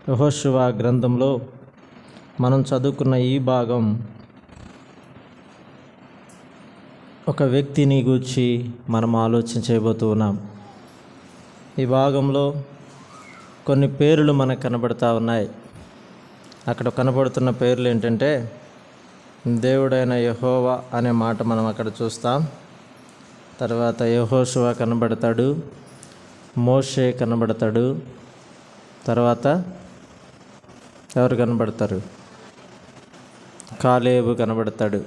యెహోషువ గ్రంథంలో మనం చదువుకున్న ఈ భాగం ఒక వ్యక్తిని గూర్చి మనం ఆలోచన చేయబోతూ ఉన్నాం. ఈ భాగంలో కొన్ని పేర్లు మనకు కనబడుతూ ఉన్నాయి. అక్కడ కనబడుతున్న పేర్లు ఏంటంటే దేవుడైన యెహోవా అనే మాట మనం అక్కడ చూస్తాం. తర్వాత యెహోషువ కనబడతాడు, మోషే కనబడతాడు, తర్వాత ఎవరు కనబడతారు? కాలేబు కనబడతాడు.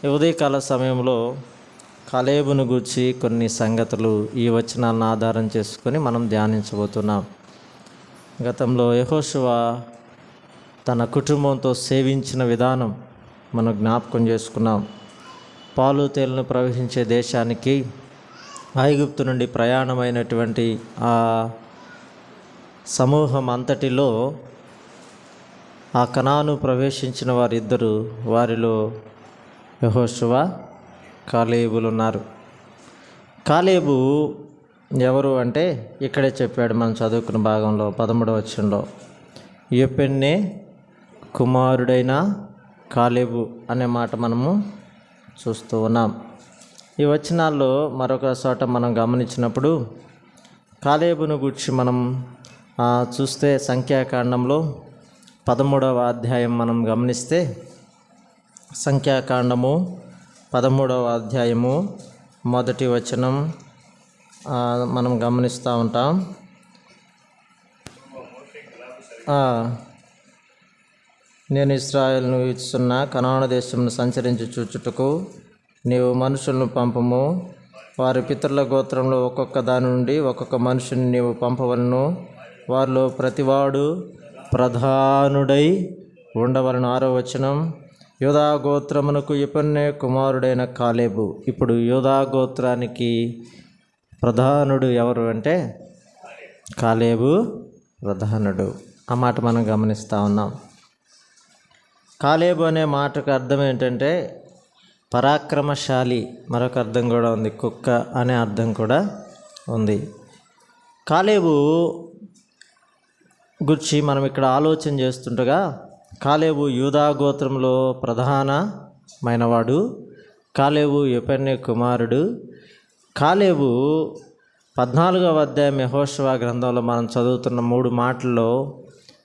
ఈ ఉదయకాల సమయంలో కాలేబును గూర్చి కొన్ని సంగతులు ఈ వచనాలను ఆధారం చేసుకొని మనం ధ్యానించబోతున్నాం. గతంలో యెహోషువ తన కుటుంబంతో సేవించిన విధానం మనం జ్ఞాపకం చేసుకున్నాం. పాలు తేనెలు ప్రవహించే దేశానికి ఐగుప్తు నుండి ప్రయాణమైనటువంటి ఆ సమూహం అంతటిలో ఆ కనాను ప్రవేశించిన వారిద్దరు, వారిలో యెహోషువ, కాలేబులు ఉన్నారు. కాలేబు ఎవరు అంటే ఇక్కడే చెప్పాడు మనం చదువుకున్న భాగంలో 13వ వచనంలో, యెఫున్నె కుమారుడైన కాలేబు అనే మాట మనము చూస్తూ ఉన్నాం. ఈ వచనాల్లో మరొక చోట మనం గమనించినప్పుడు కాలేబును గూర్చి మనం చూస్తే సంఖ్యాకాండంలో 13వ అధ్యాయం మనం గమనిస్తే, సంఖ్యాకాండము 13వ అధ్యాయము 1వ వచనం మనం గమనిస్తూ ఉంటాం. నేను ఇశ్రాయేలును ఇస్తున్న కనాను దేశమును సంచరించి చూచుటకు నీవు మనుషులను పంపము. వారి పితరుల గోత్రంలో ఒక్కొక్క దాని నుండి ఒక్కొక్క మనుషుని నీవు పంపవలను. వారిలో ప్రతివాడు ప్రధానుడై ఉండవలను. 6వ వచనం, యూదా గోత్రమునకు యెఫున్నె కుమారుడైన కాలేబు. ఇప్పుడు యూదా గోత్రానికి ప్రధానుడు ఎవరు అంటే కాలేబు ప్రధానుడు. ఆ మాట మనం గమనిస్తూ ఉన్నాం. కాలేబు అనే మాటకు అర్థం ఏంటంటే పరాక్రమశాలి. మరొక అర్థం కూడా ఉంది, కుక్క అనే అర్థం కూడా ఉంది. కాలేబు గురించి మనం ఇక్కడ ఆలోచన చేస్తుండగా, కాలేబు యూదా గోత్రంలో ప్రధానమైనవాడు. కాలేబు యెఫున్నె కుమారుడు. కాలేబు 14వ అధ్యాయం యెహోషువ గ్రంథంలో మనం చదువుతున్న 3 మాటల్లో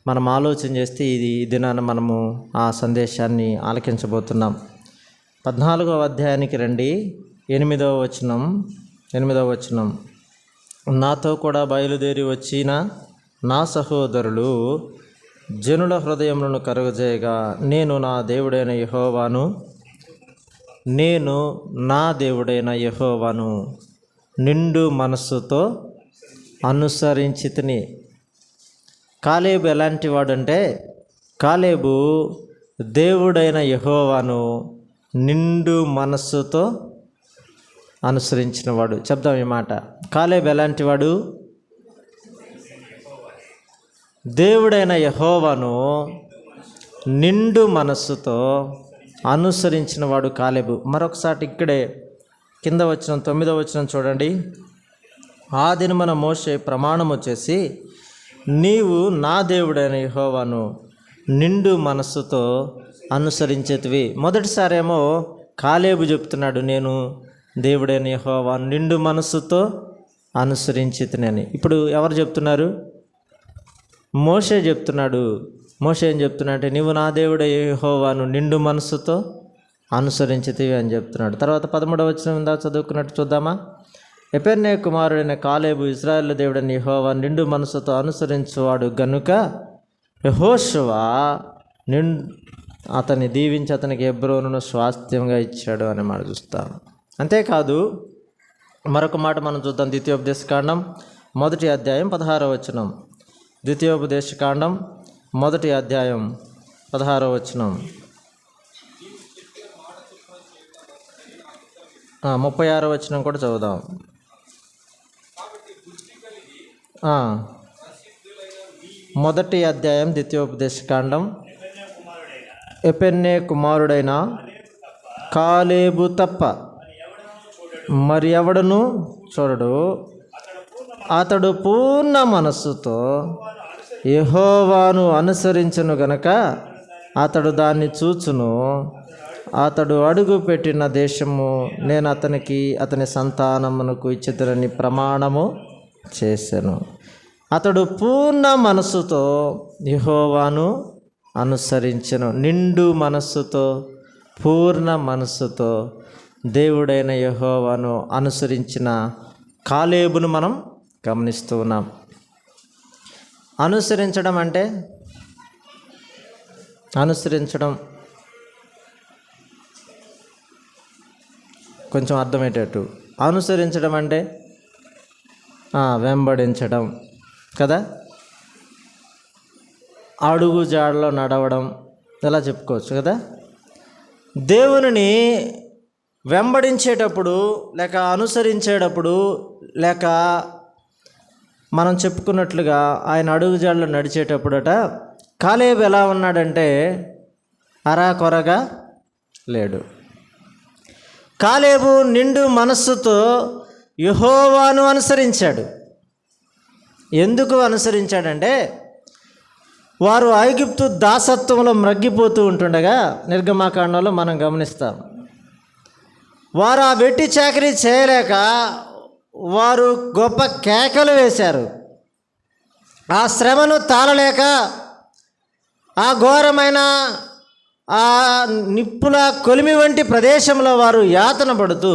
మనం ఆలోచన చేస్తే ఈ దినాన మనము ఆ సందేశాన్ని ఆలకించబోతున్నాం. 14వ అధ్యాయానికి రండి. 8వ వచనం, నాతో కూడా బయలుదేరి వచ్చిన నా సహోదరులు జనుల హృదయములను కరుగజేయగా నేను నా దేవుడైన యెహోవాను నిండు మనస్సుతో అనుసరించితిని. కాలేబు ఎలాంటి వాడంటే, కాలేబు దేవుడైన యెహోవాను నిండు మనస్సుతో అనుసరించిన వాడు. చెప్దాం ఈ మాట. కాలేబు ఎలాంటి వాడు? దేవుడైన యెహోవాను నిండు మనస్సుతో అనుసరించిన వాడు కాలేబు. మరొకసారి ఇక్కడే కింద వచ్చిన 9వ వచనం చూడండి. ఆ దినమున మోషే ప్రమాణం వచ్చేసి, నీవు నా దేవుడైన యెహోవాను నిండు మనస్సుతో అనుసరించేటివి. మొదటిసారేమో కాలేబు చెప్తున్నాడు, నేను దేవుడైన యెహోవాను నిండు మనస్సుతో అనుసరించితినని. ఇప్పుడు ఎవరు చెప్తున్నారు? మోషే చెప్తున్నాడు. మోషే ఏం చెప్తున్నా అంటే, నీవు నా దేవుడైన యెహోవాను నిండు మనస్సుతో అనుసరించితివి అని చెప్తున్నాడు. తర్వాత 13వ వచనం ఉందా, చదువుకున్నట్టు చూద్దామా? యెఫున్నె కుమారుడైన కాలేబు ఇశ్రాయేలు దేవుడైన యెహోవాను నిండు మనస్సుతో అనుసరించువాడు గనుక యెహోషువ అతన్ని దీవించి అతనికి హెబ్రోనును స్వాస్థ్యంగా ఇచ్చాడు అని మనం చూస్తాం. అంతేకాదు మరొక మాట మనం చూద్దాం. ద్వితీయోపదేశకాండం 1వ అధ్యాయం 16వ వచనం. ద్వితీయోపదేశకాండం 1వ అధ్యాయం 16వ వచనం. 36వ వచనం కూడా చదువుదాం. మొదటి అధ్యాయం ద్వితీయోపదేశకాండం. యెఫున్నె కుమారుడైన కాలేబు తప్ప మరి ఎవడను చూడడు. అతడు పూర్ణ మనస్సుతో యెహోవాను అనుసరించును గనక అతడు దాన్ని చూచును. అతడు అడుగు పెట్టిన దేశము నేను అతనికి అతని సంతానమునకు ఇచ్చేదనని ప్రమాణము చేశాను. అతడు పూర్ణ మనస్సుతో యెహోవాను అనుసరించెను. నిండు మనస్సుతో, పూర్ణ మనస్సుతో దేవుడైన యెహోవాను అనుసరించిన కాలేబును మనం గమనిస్తూ ఉన్నాం. అనుసరించడం అంటే కొంచెం అర్థమయ్యేటట్టు. అనుసరించడం అంటే వెంబడించడం కదా, అడుగు జాడలో నడవడం, ఇలా చెప్పుకోవచ్చు కదా. దేవునిని వెంబడించేటప్పుడు లేక అనుసరించేటప్పుడు లేక మనం చెప్పుకున్నట్లుగా ఆయన అడుగుజాడలో నడిచేటప్పుడట కాలేబు ఎలా ఉన్నాడంటే అరాకొరగా లేడు. కాలేబు నిండు మనస్సుతో యెహోవాను అనుసరించాడు. ఎందుకు అనుసరించాడంటే వారు ఐగుప్తు దాసత్వంలో మ్రగ్గిపోతూ ఉంటుండగా నిర్గమాకాండంలో మనం గమనిస్తాం. వారు ఆ వెట్టి చాకరీ చేయలేక వారు గొప్ప కేకలు వేశారు. ఆ శ్రమను తాళలేక ఆ ఘోరమైన ఆ నిప్పుల కొలిమి వంటి ప్రదేశంలో వారు యాతన పడుతూ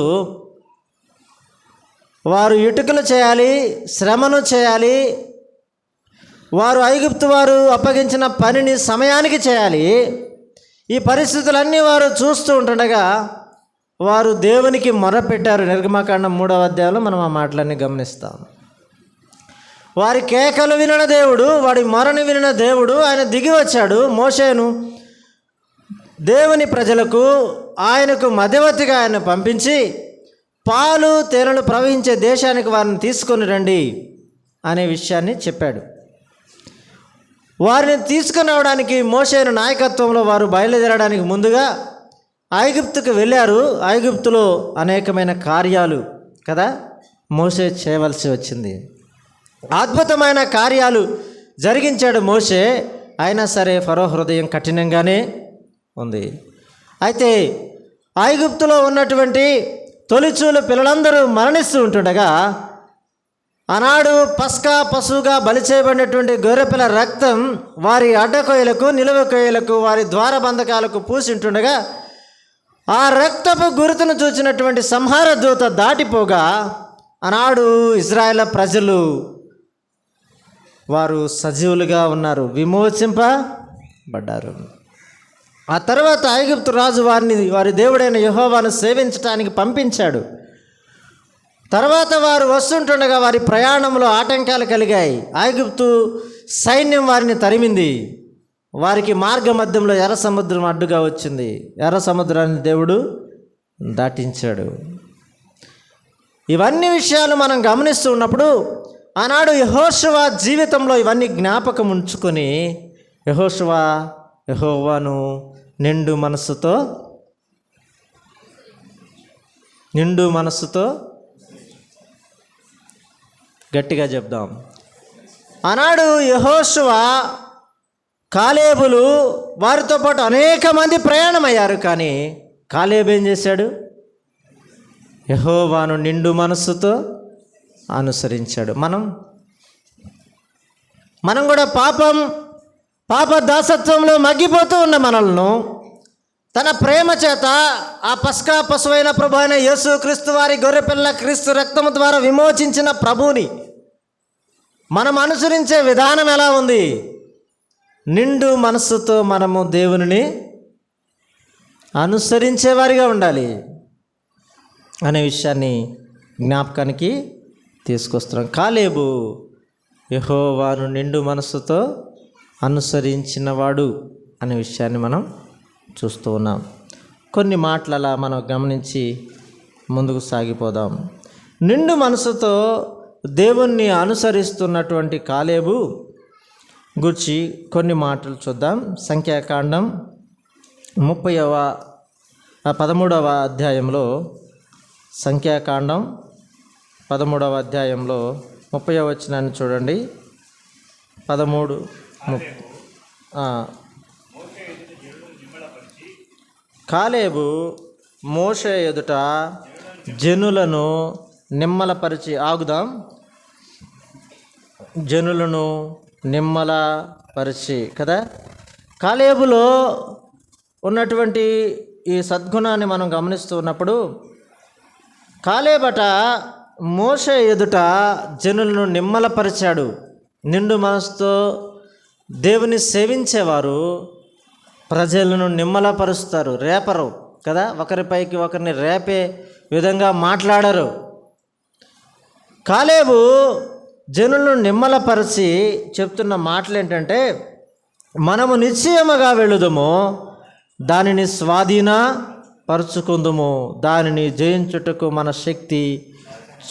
వారు ఇటుకలు చేయాలి, శ్రమను చేయాలి, వారు ఐగుప్తు వారు అప్పగించిన పనిని సమయానికి చేయాలి. ఈ పరిస్థితులన్నీ వారు చూస్తూ ఉంటుండగా వారు దేవునికి మొరపెట్టారు. నిర్గమాకాండం 3వ అధ్యాయంలో మనం ఆ మాటలన్నీ గమనిస్తాం. వారి కేకలు వినిన దేవుడు, వాడి మొరని వినిన దేవుడు ఆయన దిగి వచ్చాడు. మోషేను దేవుని ప్రజలకు ఆయనకు మధ్యవర్తిగా ఆయన పంపించి పాలు తేనెలు ప్రవహించే దేశానికి వారిని తీసుకొని రండి అనే విషయాన్ని చెప్పాడు. వారిని తీసుకుని రావడానికి మోషేను నాయకత్వంలో వారు బయలుదేరడానికి ముందుగా ఐగుప్తుకు వెళ్ళారు. ఐగుప్తులో అనేకమైన కార్యాలు కదా మోషే చేయవలసి వచ్చింది. అద్భుతమైన కార్యాలు జరిగించాడు మోషే. అయినా సరే ఫరో హృదయం కఠినంగానే ఉంది. అయితే ఐగుప్తులో ఉన్నటువంటి తొలిచూలు పిల్లలందరూ మరణిస్తూ ఉంటుండగా ఆనాడు పస్కా పశువుగా బలి చేయబడినటువంటి గొర్రెపిల్ల రక్తం వారి అడ్డకొయ్యలకు, నిలువ కొయ్యలకు, వారి ద్వారబంధకాలకు పూసింటుండగా ఆ రక్తపు గుర్తును చూచినటువంటి సంహార దూత దాటిపోగా ఆనాడు ఇజ్రాయేల్ ప్రజలు వారు సజీవులుగా ఉన్నారు, విమోచింపబడ్డారు. ఆ తర్వాత ఐగుప్తు రాజు వారి దేవుడైన యెహోవాను సేవించడానికి పంపించాడు. తర్వాత వారు వస్తుంటుండగా వారి ప్రయాణంలో ఆటంకాలు కలిగాయి. ఐగుప్తు సైన్యం వారిని తరిమింది. వారికి మార్గ మధ్యంలో ఎర్ర సముద్రం అడ్డుగా వచ్చింది. ఎర్ర సముద్రాన్ని దేవుడు దాటించాడు. ఇవన్నీ విషయాలు మనం గమనిస్తూ ఉన్నప్పుడు ఆనాడు యెహోషువ జీవితంలో ఇవన్నీ జ్ఞాపకం ఉంచుకొని యెహోషువ యెహోవాను నిండు మనస్సుతో గట్టిగా చెప్దాం. ఆనాడు యెహోషువ, కాలేబులు వారితో పాటు అనేక మంది ప్రయాణమయ్యారు. కానీ కాలేబు ఏం చేశాడు? యెహోవాను నిండు మనస్సుతో అనుసరించాడు. మనం కూడా పాప దాసత్వంలో మగ్గిపోతూ ఉన్న మనల్ని తన ప్రేమ చేత ఆ పస్కా పశువైన ప్రభు అయిన యేసు క్రీస్తు వారి గొర్రెపిల్ల క్రీస్తు రక్తము ద్వారా విమోచించిన ప్రభువుని మనం అనుసరించే విధానం ఎలా ఉంది? నిండు మనస్సుతో మనము దేవుని అనుసరించేవారిగా ఉండాలి అనే విషయాన్ని జ్ఞాపకానికి తీసుకొస్తున్నాం. కాలేబు యెహోవాను నిండు మనస్సుతో అనుసరించినవాడు అనే విషయాన్ని మనం చూస్తూ ఉన్నాం. కొన్ని మాటలు అలా మనం గమనించి ముందుకు సాగిపోదాం. నిండు మనసుతో దేవుణ్ణి అనుసరిస్తున్నటువంటి కాలేబు గురించి కొన్ని మాటలు చూద్దాం. సంఖ్యాకాండం 13వ అధ్యాయంలో, సంఖ్యాకాండం 13వ అధ్యాయంలో 30వ వచనాన్ని చూడండి. 13 కాలేబు మోషే ఎదుట జనులను నిమ్మలపరిచి ఆగుదాం. జనులను నిమ్మలపరిచి కదా. కాలేబులో ఉన్నటువంటి ఈ సద్గుణాన్ని మనం గమనిస్తూ ఉన్నప్పుడు, కాలేబట మోషే ఎదుట జనులను నిమ్మలపరిచాడు. నిండు మనసుతో దేవుని సేవించేవారు ప్రజలను నిమ్మలపరుస్తారు, రేపరు కదా. ఒకరిపైకి ఒకరిని రేపే విధంగా మాట్లాడరు. కాలేబు జనులను నిమ్మలపరిచి చెప్తున్న మాటలు ఏంటంటే, మనము నిశ్చయముగా వెళ్ళుదము, దానిని స్వాధీనపరుచుకుందుము, దానిని జయించుటకు మన శక్తి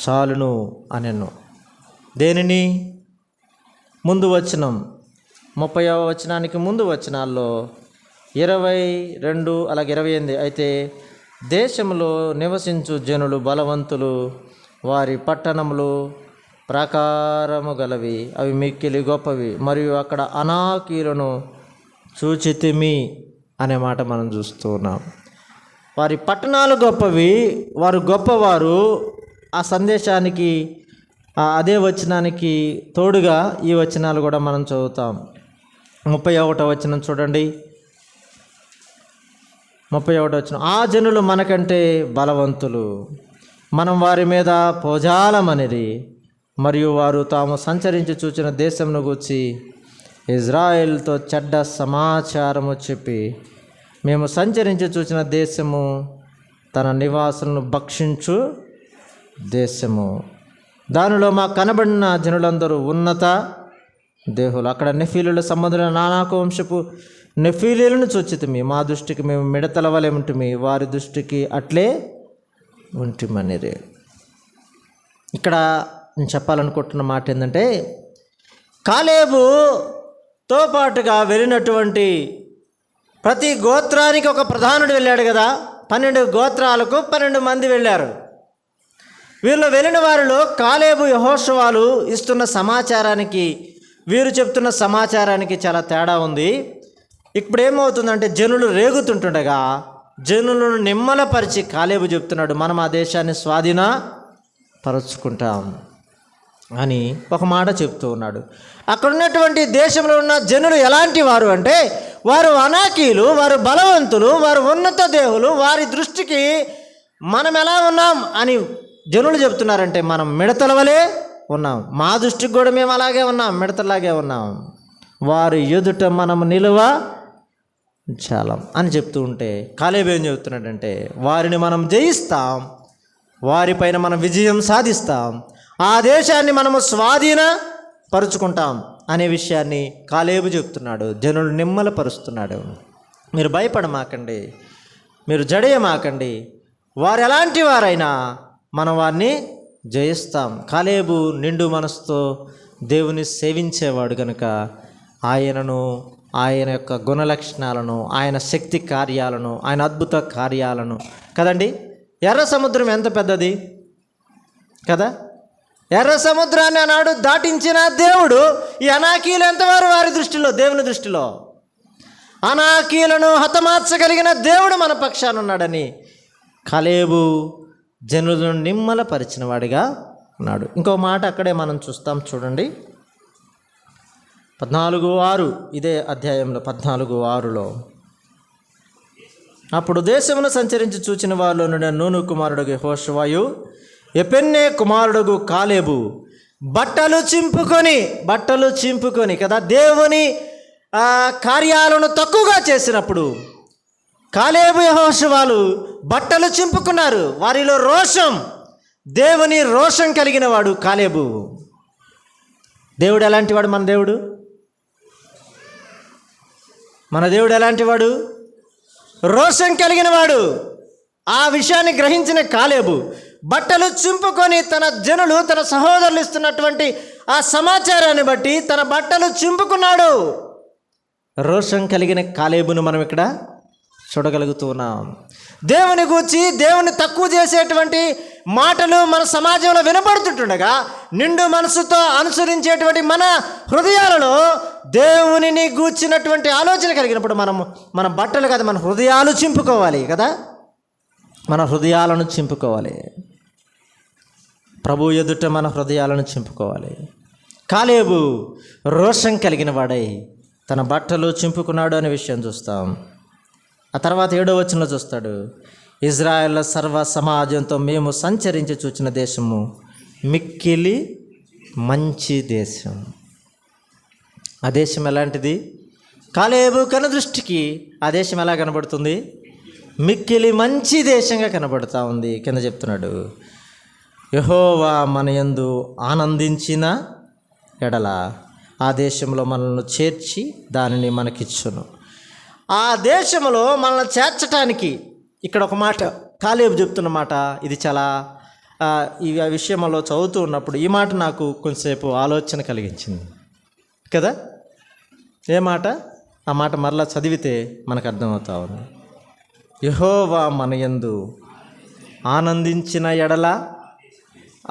చాలును అనెను. దేనిని? ముందు వచనం 30వ వచనానికి ముందు వచనాల్లో 22 అలాగే 28, అయితే దేశంలో నివసించు జనులు బలవంతులు, వారి పట్టణములు ప్రాకారము గలవి, అవి మిక్కిలి గొప్పవి, మరియు అక్కడ అనాకీలను చూచితిమి అనే మాట మనం చూస్తూ ఉన్నాం. వారి పట్టణాలు గొప్పవి, వారు గొప్పవారు. ఆ సందేశానికి అదే వచనానికి తోడుగా ఈ వచనాలు కూడా మనం చదువుతాం. 31వ వచనం చూడండి. 31వ వచనం, ఆ జనులు మనకంటే బలవంతులు, మనం వారి మీద పోజాలమనిరి, మరియు వారు తాము సంచరించి చూచిన దేశంను గూర్చి ఇజ్రాయెల్తో చెడ్డ సమాచారము చెప్పి, మేము సంచరించి చూసిన దేశము తన నివాసులను భక్షించు దేశము, దానిలో మాకు కనబడిన జనులందరూ ఉన్నత దేహులు, అక్కడ నెఫీలుల సంబంధుల నానాకు వంశపు నెఫీలీలను చూచితిమి, మా దృష్టికి మేము మిడతల వలె ఉంటిమి, వారి దృష్టికి అట్లే ఉంటిమనిరే. ఇక్కడ నేను చెప్పాలనుకుంటున్న మాట ఏంటంటే, కాలేబుతో పాటుగా వెళ్ళినటువంటి ప్రతి గోత్రానికి ఒక ప్రధానుడు వెళ్ళాడు కదా. 12 గోత్రాలకు 12 మంది వెళ్ళారు. వీళ్ళు వెళ్ళిన వారిలో కాలేబు యెహోషువాలు ఇస్తున్న సమాచారానికి వీరు చెప్తున్న సమాచారానికి చాలా తేడా ఉంది. ఇప్పుడు ఏమవుతుందంటే, జనులు రేగుతుంటుండగా జనులను నిమ్మలపరిచి కాలేబు చెప్తున్నాడు, మనం ఆ దేశాన్ని స్వాధీనపరుచుకుంటాం అని ఒక మాట చెప్తూ ఉన్నాడు. అక్కడ ఉన్నటువంటి దేశంలో ఉన్న జనులు ఎలాంటి వారు అంటే, వారు అనాకీలు, వారు బలవంతులు, వారు ఉన్నత దేహులు, వారి దృష్టికి మనం ఎలా ఉన్నాం అని జనులు చెప్తున్నారంటే, మనం మిడతల వలె ఉన్నాం, మా దృష్టికి కూడా మేము అలాగే ఉన్నాం, మిడతలాగే ఉన్నాం, వారి ఎదుట మనం నిలువ చాలం అని చెప్తూ ఉంటే, కాలేబు ఏం చెబుతున్నాడంటే, వారిని మనం జయిస్తాం, వారిపైన మనం విజయం సాధిస్తాం, ఆ దేశాన్ని మనము స్వాధీనపరుచుకుంటాం అనే విషయాన్ని కాలేబు చెప్తున్నాడు. జనులు నిమ్మలపరుస్తున్నాడు. మీరు భయపడమాకండి, మీరు జడేయమాకండి, వారు ఎలాంటి వారైనా మనం వారిని జయిస్తాం. కాలేబు నిండు మనసుతో దేవుని సేవించేవాడు కనుక ఆయనను, ఆయన యొక్క గుణలక్షణాలను, ఆయన శక్తి కార్యాలను, ఆయన అద్భుత కార్యాలను కదండి. ఎర్ర సముద్రం ఎంత పెద్దది కదా. ఎర్ర సముద్రాన్ని ఆనాడు దాటించిన దేవుడు ఈ అనాకీలు ఎంతవారు వారి దృష్టిలో, దేవుని దృష్టిలో అనాకీలను హతమార్చగలిగిన దేవుడు మన పక్షాన ఉన్నాడని కాలేబు జనులను నిమ్మలపరిచిన వాడిగా ఉన్నాడు. ఇంకో మాట అక్కడే మనం చూస్తాం, చూడండి 14:6 ఇదే అధ్యాయంలో 14:6లో, అప్పుడు దేశమును సంచరించి చూచిన వారిలో నుండి నూను కుమారుడు యెహోషువయు యెఫున్నె కుమారుడు కాలేబు బట్టలు చింపుకొని కదా, దేవుని కార్యాలను తక్కువగా చేసినప్పుడు కాలేబు యెహోషువాలు బట్టలు చింపుకున్నారు. వారిలో రోషం, దేవుని రోషం కలిగిన వాడు కాలేబు. దేవుడు ఎలాంటి వాడు? మన దేవుడు ఎలాంటి వాడు? రోషం కలిగిన వాడు. ఆ విషయాన్ని గ్రహించిన కాలేబు బట్టలు చింపుకొని తన జనులు, తన సహోదరులు ఇస్తున్నటువంటి ఆ సమాచారాన్ని బట్టి తన బట్టలు చింపుకున్నాడు. రోషం కలిగిన కాలేబును మనం ఇక్కడ చూడగలుగుతూ ఉన్నాం. దేవుని గూర్చి, దేవుని తక్కువ చేసేటువంటి మాటలు మన సమాజంలో వినపడుతుంటుండగా, నిండు మనసుతో అనుసరించేటువంటి మన హృదయాలలో దేవునిని గూర్చినటువంటి ఆలోచన కలిగినప్పుడు మన బట్టలు కదా, మన హృదయాలు చింపుకోవాలి కదా, మన హృదయాలను చింపుకోవాలి. ప్రభు ఎదుట మన హృదయాలను చింపుకోవాలి. కాలేబు రోషం కలిగిన వాడై తన బట్టలు చింపుకున్నాడు అనే విషయం చూస్తాం. ఆ తర్వాత 7వ వచనంలో చూస్తాడు, ఇజ్రాయేల్ సర్వ సమాజంతో మేము సంచరించి చూచిన దేశము మిక్కిలి మంచి దేశం. ఆ దేశం ఎలాంటిది? కాలేబు కనుదృష్టికి ఆ దేశం ఎలా కనబడుతుంది? మిక్కిలి మంచి దేశంగా కనబడుతూ ఉంది. కింద చెప్తున్నాడు, యెహోవా మన యందు ఆనందించిన ఎడల ఆ దేశంలో మనల్ని చేర్చి దానిని మనకిచ్చును. ఆ దేశంలో మనల్ని చేర్చటానికి ఇక్కడ ఒక మాట కాలేబు చెప్తున్న మాట, ఇది చాలా ఈ విషయంలో చదువుతూ ఉన్నప్పుడు ఈ మాట నాకు కొంచెంసేపు ఆలోచన కలిగించింది కదా. ఏ మాట? ఆ మాట మరలా చదివితే మనకు అర్థమవుతా ఉంది. యెహోవా మన యందు ఆనందించిన ఎడల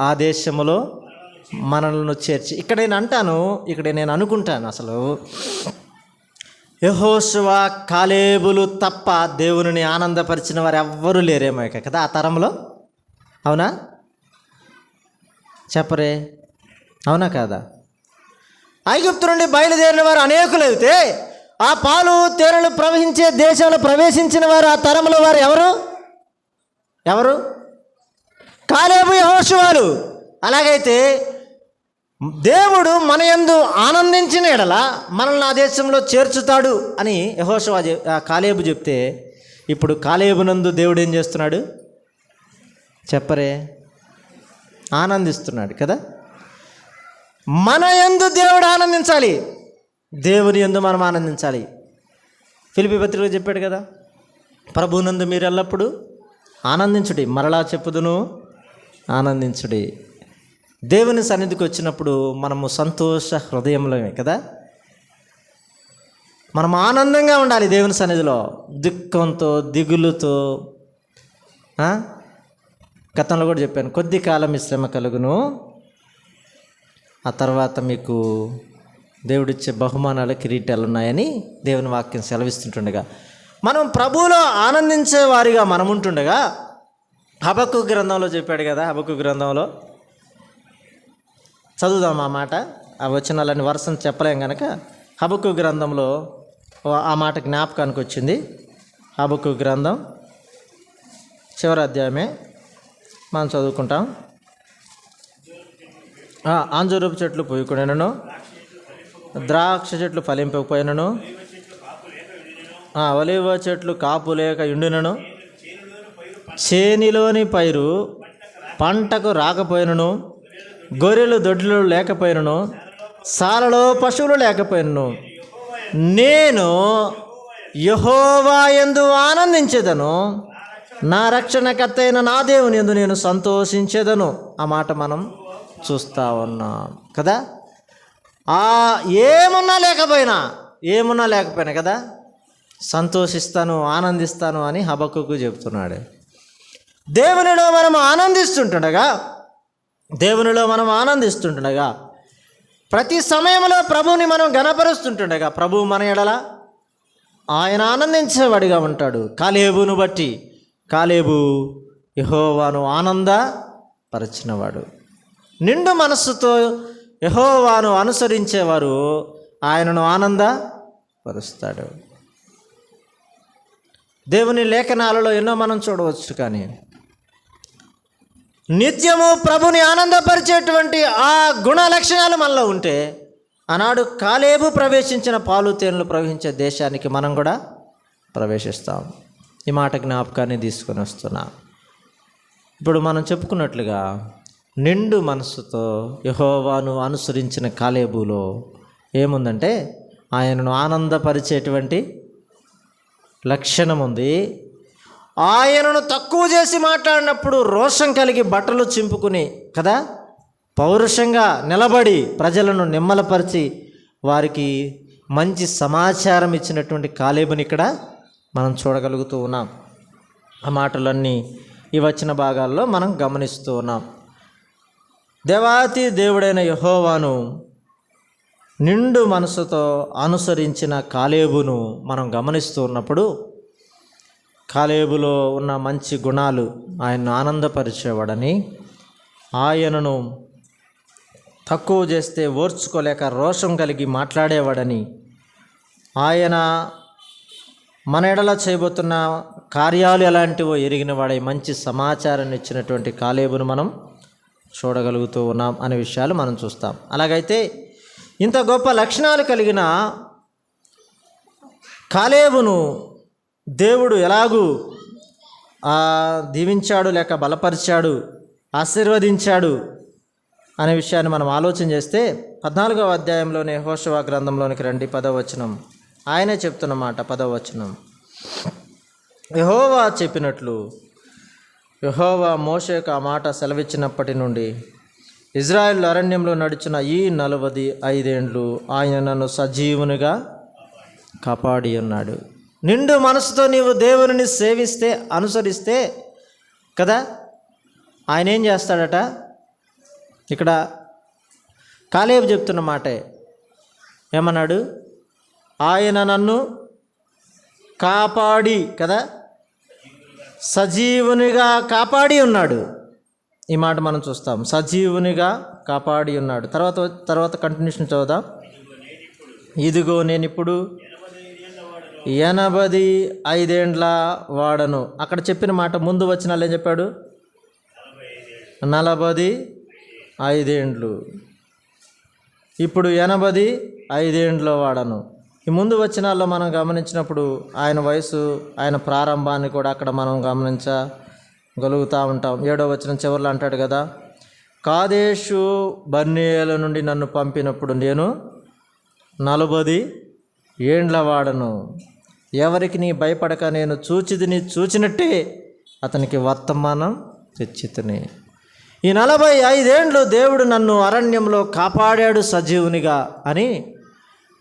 ఆ దేశంలో మనల్ని చేర్చి. ఇక్కడ నేను అనుకుంటాను, అసలు యెహోషువ, కాలేబులు తప్ప దేవునిని ఆనందపరిచిన వారు ఎవ్వరూ లేరేమో కదా ఆ తరంలో. అవునా? చెప్పరే, అవునా కాదా? ఐగుప్తు నుండి బయలుదేరిన వారు అనేకులైతే ఆ పాలు తేనెలు ప్రవహించే దేశంలో ప్రవేశించిన వారు ఆ తరంలో వారు ఎవరు? కాలేబు, యెహోషువలు. అలాగైతే దేవుడు మన యందు ఆనందించిన ఎడల మనల్ని ఆ దేశంలో చేర్చుతాడు అని యెహోషువ కాలేబు చెప్తే, ఇప్పుడు కాలేబునందు దేవుడు ఏం చేస్తున్నాడు చెప్పరే? ఆనందిస్తున్నాడు కదా. మన యందు దేవుడు ఆనందించాలి, దేవుని యందు మనం ఆనందించాలి. ఫిలిప్పీ పత్రికలో చెప్పాడు కదా, ప్రభువునందు మీరు ఎల్లప్పుడూ ఆనందించుడి, మరలా చెప్పుదును ఆనందించుడి. దేవుని సన్నిధికి వచ్చినప్పుడు మనము సంతోష హృదయంలోనే కదా, మనం ఆనందంగా ఉండాలి దేవుని సన్నిధిలో. దుఃఖంతో, దిగులుతో, గతంలో కూడా చెప్పాను, కొద్ది కాలం ఈ శ్రమ కలుగును, ఆ తర్వాత మీకు దేవుడిచ్చే బహుమానాలు, కిరీటాలు ఉన్నాయని దేవుని వాక్యం సెలవిస్తుంటుండగా, మనం ప్రభువులో ఆనందించే వారిగా మనం ఉంటుండగా, హబక్కూకు గ్రంథంలో చెప్పాడు కదా. హబక్కూకు గ్రంథంలో చదువుదాం ఆ మాట. ఆ వచనాలని వరుసను చెప్పలేం కనుక హబక్కూకు గ్రంథంలో ఆ మాట జ్ఞాపకానికి వచ్చింది. హబక్కూకు గ్రంథం చివరి అధ్యాయమే మనం చదువుకుంటాం. అంజూరపు చెట్లు పూయకుడినను, ద్రాక్ష చెట్లు ఫలింపకపోయినను, ఒలీవ చెట్లు కాపు లేక ఉండినను, చేనిలోని పైరు పంటకు రాకపోయినను, గొర్రెలు దొడ్లు లేకపోయినను, సాలలో పశువులు లేకపోయినను, నేను యెహోవా యందు ఆనందించేదను, నా రక్షణకర్త అయిన నా దేవుని యందు నేను సంతోషించేదను. ఆ మాట మనం చూస్తూ ఉన్నాం కదా. ఏమున్నా లేకపోయినా కదా సంతోషిస్తాను, ఆనందిస్తాను అని హబక్కూకు చెప్తున్నాడు. దేవునిలో మనం ఆనందిస్తుండగా ప్రతి సమయంలో ప్రభువుని మనం ఘనపరుస్తుంటుండగా ప్రభువు మన ఎడల ఆయన ఆనందించేవాడిగా ఉంటాడు. కాలేబును బట్టి కాలేబు యెహోవాను ఆనందపరిచినవాడు. నిండు మనస్సుతో యెహోవాను అనుసరించేవారు ఆయనను ఆనందపరుస్తాడు. దేవుని లేఖనాలలో ఎన్నో మనం చూడవచ్చు, కానీ నిత్యము ప్రభుని ఆనందపరిచేటువంటి ఆ గుణ లక్షణాలు మనలో ఉంటే ఆనాడు కాలేబు ప్రవేశించిన పాలు తేనెలు ప్రవహించే దేశానికి మనం కూడా ప్రవేశిస్తాం. ఈ మాట జ్ఞాపకాన్ని తీసుకొని వస్తున్నా. ఇప్పుడు మనం చెప్పుకున్నట్లుగా నిండు మనస్సుతో యెహోవాను అనుసరించిన కాలేబులో ఏముందంటే ఆయనను ఆనందపరిచేటువంటి లక్షణం ఉంది. ఆయనను తక్కువ చేసి మాట్లాడినప్పుడు రోషం కలిగి బట్టలు చింపుకుని కదా పౌరుషంగా నిలబడి ప్రజలను నిమ్మలపరిచి వారికి మంచి సమాచారం ఇచ్చినటువంటి కాలేబుని ఇక్కడ మనం చూడగలుగుతూ ఉన్నాం. ఆ మాటలన్నీ ఈ వచ్చిన భాగాల్లో మనం గమనిస్తూ ఉన్నాం. దేవాతి దేవుడైన యెహోవాను నిండు మనసుతో అనుసరించిన కాలేబును మనం గమనిస్తూ ఉన్నప్పుడు కాలేబులో ఉన్న మంచి గుణాలు ఆయన్ను ఆనందపరిచేవాడని, ఆయనను తక్కువ చేస్తే ఓర్చుకోలేక రోషం కలిగి మాట్లాడేవాడని, ఆయన మన ఎడల చేయబోతున్న కార్యాలు ఎలాంటివో ఎరిగిన వాడై మంచి సమాచారాన్ని ఇచ్చినటువంటి కాలేబును మనం చూడగలుగుతూ ఉన్నాం అనే విషయాలు మనం చూస్తాం. అలాగైతే ఇంత గొప్ప లక్షణాలు కలిగిన కాలేబును దేవుడు ఎలాగూ దీవించాడు, లేక బలపరిచాడు, ఆశీర్వదించాడు అనే విషయాన్ని మనం ఆలోచన చేస్తే 14వ అధ్యాయంలోనే యెహోషువ గ్రంథంలోనికి రండి. 10వ వచనం ఆయనే చెప్తున్నమాట. 10వ వచనం, యెహోవా చెప్పినట్లు యెహోవా మోషేకు ఆ మాట సెలవిచ్చినప్పటి నుండి ఇజ్రాయేలు అరణ్యంలో నడిచిన ఈ 45 ఏండ్లు ఆయన నన్ను సజీవునిగా కాపాడి ఉన్నాడు. నిండు మనసుతో నీవు దేవుని సేవిస్తే, అనుసరిస్తే కదా ఆయన ఏం చేస్తాడట? ఇక్కడ కాలేబు చెప్తున్న మాటే. ఏమన్నాడు? ఆయన నన్ను కాపాడి కదా, సజీవునిగా కాపాడి ఉన్నాడు. ఈ మాట మనం చూస్తాం, సజీవునిగా కాపాడి ఉన్నాడు. తర్వాత కంటిన్యూషన్ చదువుదాం. ఇదిగో నేను ఇప్పుడు 85 ఏండ్ల వాడను. అక్కడ చెప్పిన మాట ముందు వచ్చిన ఏం చెప్పాడు? 45 ఏండ్లు. ఇప్పుడు 85 ఏండ్ల వాడను. ఈ ముందు వచనాల్లో మనం గమనించినప్పుడు ఆయన వయసు, ఆయన ప్రారంభాన్ని కూడా అక్కడ మనం గమనించగలుగుతూ ఉంటాం. 7వ వచనం చివరిలో అంటాడు కదా, కాదేషు బర్నేల నుండి నన్ను పంపినప్పుడు నేను 40 ఏండ్ల వాడను. ఎవరికి నీ భయపడక నేను చూచినట్టే అతనికి వర్తమానం తెచ్చితిని. ఈ 45 ఏండ్లు దేవుడు నన్ను అరణ్యంలో కాపాడాడు సజీవునిగా అని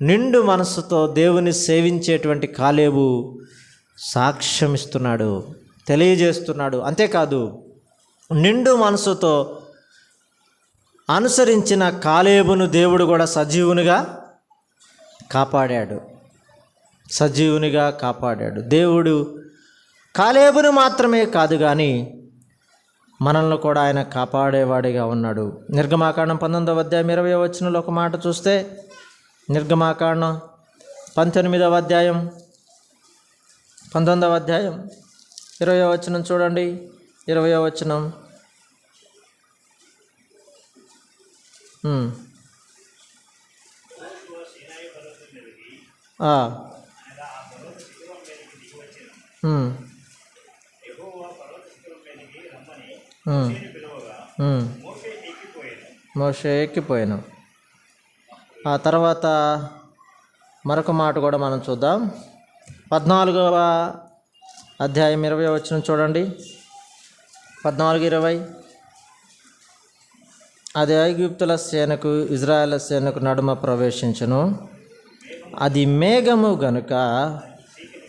నిండు మనసుతో దేవుని సేవించేటువంటి కాలేబు సాక్ష్యం ఇస్తున్నాడు, తెలియజేస్తున్నాడు. అంతేకాదు, నిండు మనసుతో అనుసరించిన కాలేబును దేవుడు కూడా సజీవునిగా కాపాడాడు. దేవుడు కాలేబును మాత్రమే కాదు కానీ మనల్ని కూడా ఆయన కాపాడేవాడిగా ఉన్నాడు. నిర్గమాకాండం 19వ అధ్యాయం 20వ వచనంలో ఒక మాట చూస్తే, నిర్గమాకాండం 19వ అధ్యాయం 19వ అధ్యాయం 20వ వచనం చూడండి. 20వ వచనం, మోషే ఎక్కిపోయాను. ఆ తర్వాత మరొక మాట కూడా మనం చూద్దాం. 14వ అధ్యాయం 20వ వచనం చూడండి. 14:20, అది ఐగుప్తుల సేనకు ఇజ్రాయేల్ సేనకు నడుమ ప్రవేశించును. అది మేఘము గనుక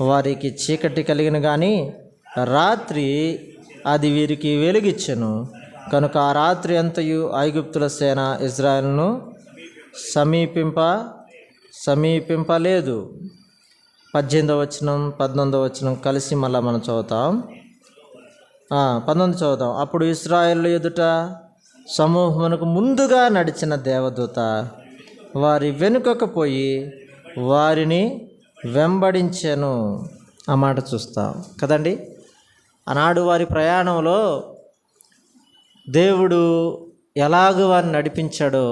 వారికి చీకటి కలిగిన కానీ రాత్రి అది వీరికి వెలుగిచ్చెను. కనుక ఆ రాత్రి అంతయు ఐగుప్తుల సేన ఇజ్రాయేలును సమీపింపలేదు. 18వ వచనం 19వ వచనం కలిసి మళ్ళీ మనం చదువుతాం. 19 చదువుతాం. అప్పుడు ఇశ్రాయేలు ఎదుట సమూహమునకు ముందుగా నడిచిన దేవదూత వారి వెనుకకు పోయి వారిని వెంబడించెను. ఆ మాట చూస్తాం కదండి. ఆనాడు వారి ప్రయాణంలో దేవుడు ఎలాగ వారిని నడిపించాడో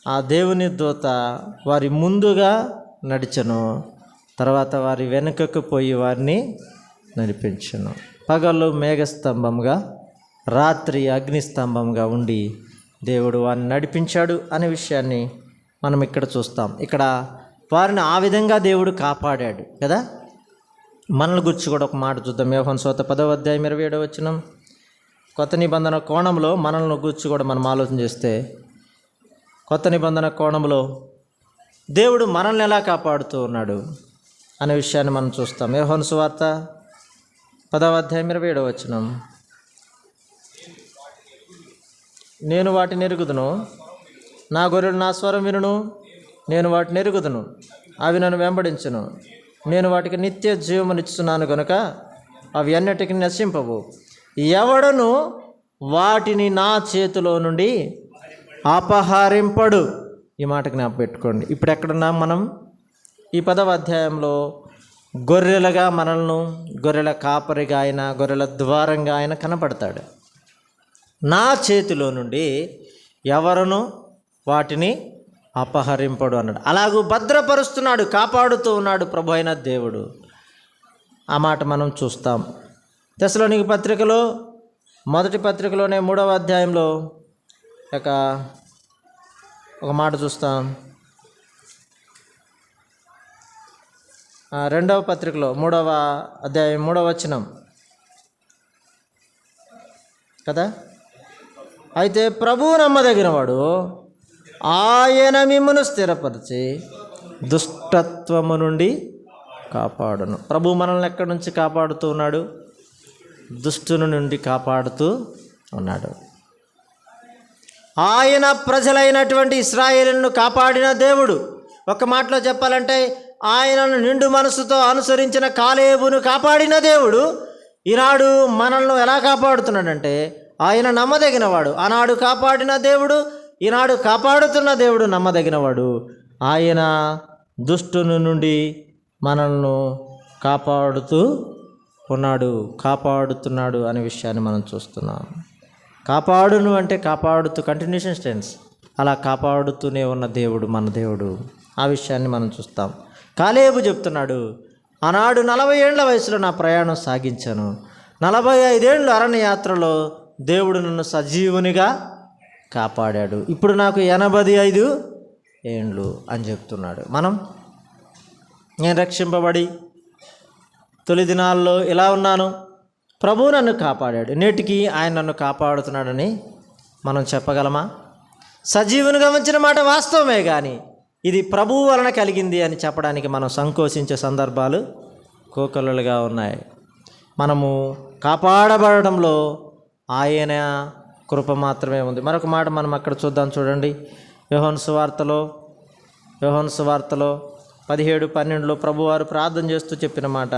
ఆ దేవుని దూత వారి ముందుగా నడిచెను, తర్వాత వారి వెనుకకు పోయి వారిని నడిపించెను. పగలు మేఘస్తంభంగా, రాత్రి అగ్నిస్తంభంగా ఉండి దేవుడు వారిని నడిపించాడు అనే విషయాన్ని మనం ఇక్కడ చూస్తాం. ఇక్కడ వారిని ఆ విధంగా దేవుడు కాపాడాడు కదా. మనల్ని గురించి కూడా ఒక మాట చూద్దాం. యోహాను సువార్త 10వ అధ్యాయం 27వ వచనం. కొత్త నిబంధన కోణంలో మనల్ని గురించి కూడా మనం ఆలోచన చేస్తే, కొత్త నిబంధన కోణంలో దేవుడు మనల్ని ఎలా కాపాడుతూ ఉన్నాడు? అనే విషయాన్ని మనం చూస్తాం. యోహాను సువార్త 10వ అధ్యాయం 27వ వచనం. నేను వాటిని ఎరుగుదును, నా గొర్రెలు నా స్వరం వినును, నేను వాటిని ఎరుగుదును, అవి నన్ను వెంబడించును, నేను వాటికి నిత్య జీవమునిచ్చుతున్నాను గనుక అవి అన్నిటికీ నశింపవు, ఎవడను వాటిని నా చేతిలో నుండి అపహరింపడు. ఈ మాట జ్ఞాపకం పెట్టుకోండి. ఇప్పుడు ఎక్కడున్నాం మనం? ఈ 10వ అధ్యాయంలో గొర్రెలుగా మనల్ని, గొర్రెల కాపరిగా ఆయన, గొర్రెల ద్వారంగా ఆయన కనపడతాడు. నా చేతిలో నుండి ఎవరును వాటిని అపహరింపడు అన్నాడు. అలాగూ భద్రపరుస్తున్నాడు, కాపాడుతూ ఉన్నాడు ప్రభు అయిన దేవుడు. ఆ మాట మనం చూస్తాం. తెస్సలోనికీ పత్రికలో, మొదటి పత్రికలోనే 3వ అధ్యాయంలో ఒక మాట చూస్తాం. 2వ పత్రికలో 3వ అధ్యాయం 3వ వచనం కదా. అయితే ప్రభువు నమ్మదగినవాడు, ఆయన మిమ్మును స్థిరపరిచి దుష్టత్వము నుండి కాపాడును. ప్రభు మనల్ని ఎక్కడి నుంచి కాపాడుతూ ఉన్నాడు? దుష్టుని నుండి కాపాడుతూ ఉన్నాడు. ఆయన ప్రజలైనటువంటి ఇశ్రాయేలును కాపాడిన దేవుడు. ఒక మాటలో చెప్పాలంటే ఆయనను నిండు మనసుతో అనుసరించిన కాలేబును కాపాడిన దేవుడు ఈనాడు మనల్ని ఎలా కాపాడుతున్నాడంటే ఆయన నమ్మదగినవాడు. ఆనాడు కాపాడిన దేవుడు ఈనాడు కాపాడుతున్న దేవుడు నమ్మదగినవాడు. ఆయన దుష్టుని నుండి మనల్ని కాపాడుతూ ఉన్నాడు, కాపాడుతున్నాడు అనే విషయాన్ని మనం చూస్తున్నాం. కాపాడును అంటే కాపాడుతూ, కంటిన్యూషన్ టెన్స్, అలా కాపాడుతూనే ఉన్న దేవుడు మన దేవుడు. ఆ విషయాన్ని మనం చూస్తాం. కాలేబు చెప్తున్నాడు, ఆనాడు 40 ఏళ్ల వయసులో నా ప్రయాణం సాగించాను, 45 ఏళ్ళు అరణ్య యాత్రలో దేవుడు నన్ను సజీవునిగా కాపాడాడు, ఇప్పుడు నాకు 85 ఏండ్లు అని చెప్తున్నాడు. నేను రక్షింపబడి తొలి దినాల్లో ఇలా ఉన్నాను, ప్రభువు నన్ను కాపాడాడు, నేటికి ఆయన నన్ను కాపాడుతున్నాడని మనం చెప్పగలమా? సజీవునిగా ఉంచిన మాట వాస్తవమే, కానీ ఇది ప్రభువు వలన కలిగింది అని చెప్పడానికి మనం సంకోచించే సందర్భాలు కోకొల్లలుగా ఉన్నాయి. మనము కాపాడబడడంలో ఆయన కృప మాత్రమే ఉంది. మరొక మాట మనం అక్కడ చూద్దాం, చూడండి. యోహాను సువార్తలో 17:12 ప్రభువారు ప్రార్థన చేస్తూ చెప్పిన మాట.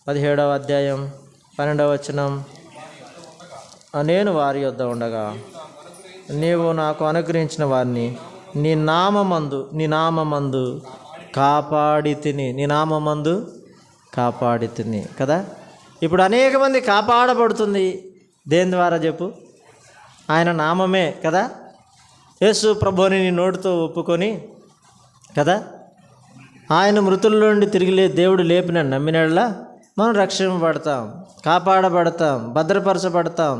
17వ అధ్యాయం 12వ వచనం. నేను వారి యొద్ద ఉండగా నీవు నాకు అనుగ్రహించిన వారిని నీ నామమందు కాపాడి తిని కదా. ఇప్పుడు అనేక మంది కాపాడబడుతుంది దేని ద్వారా చెప్పు? ఆయన నామమే కదా. యేసు ప్రభువుని నీ నోటితో ఒప్పుకొని కదా, ఆయన మృతుల నుండి తిరిగి దేవుడు లేపిన నమ్మినట్లా మనం రక్షింపబడతాం, కాపాడబడతాం, భద్రపరచబడతాం,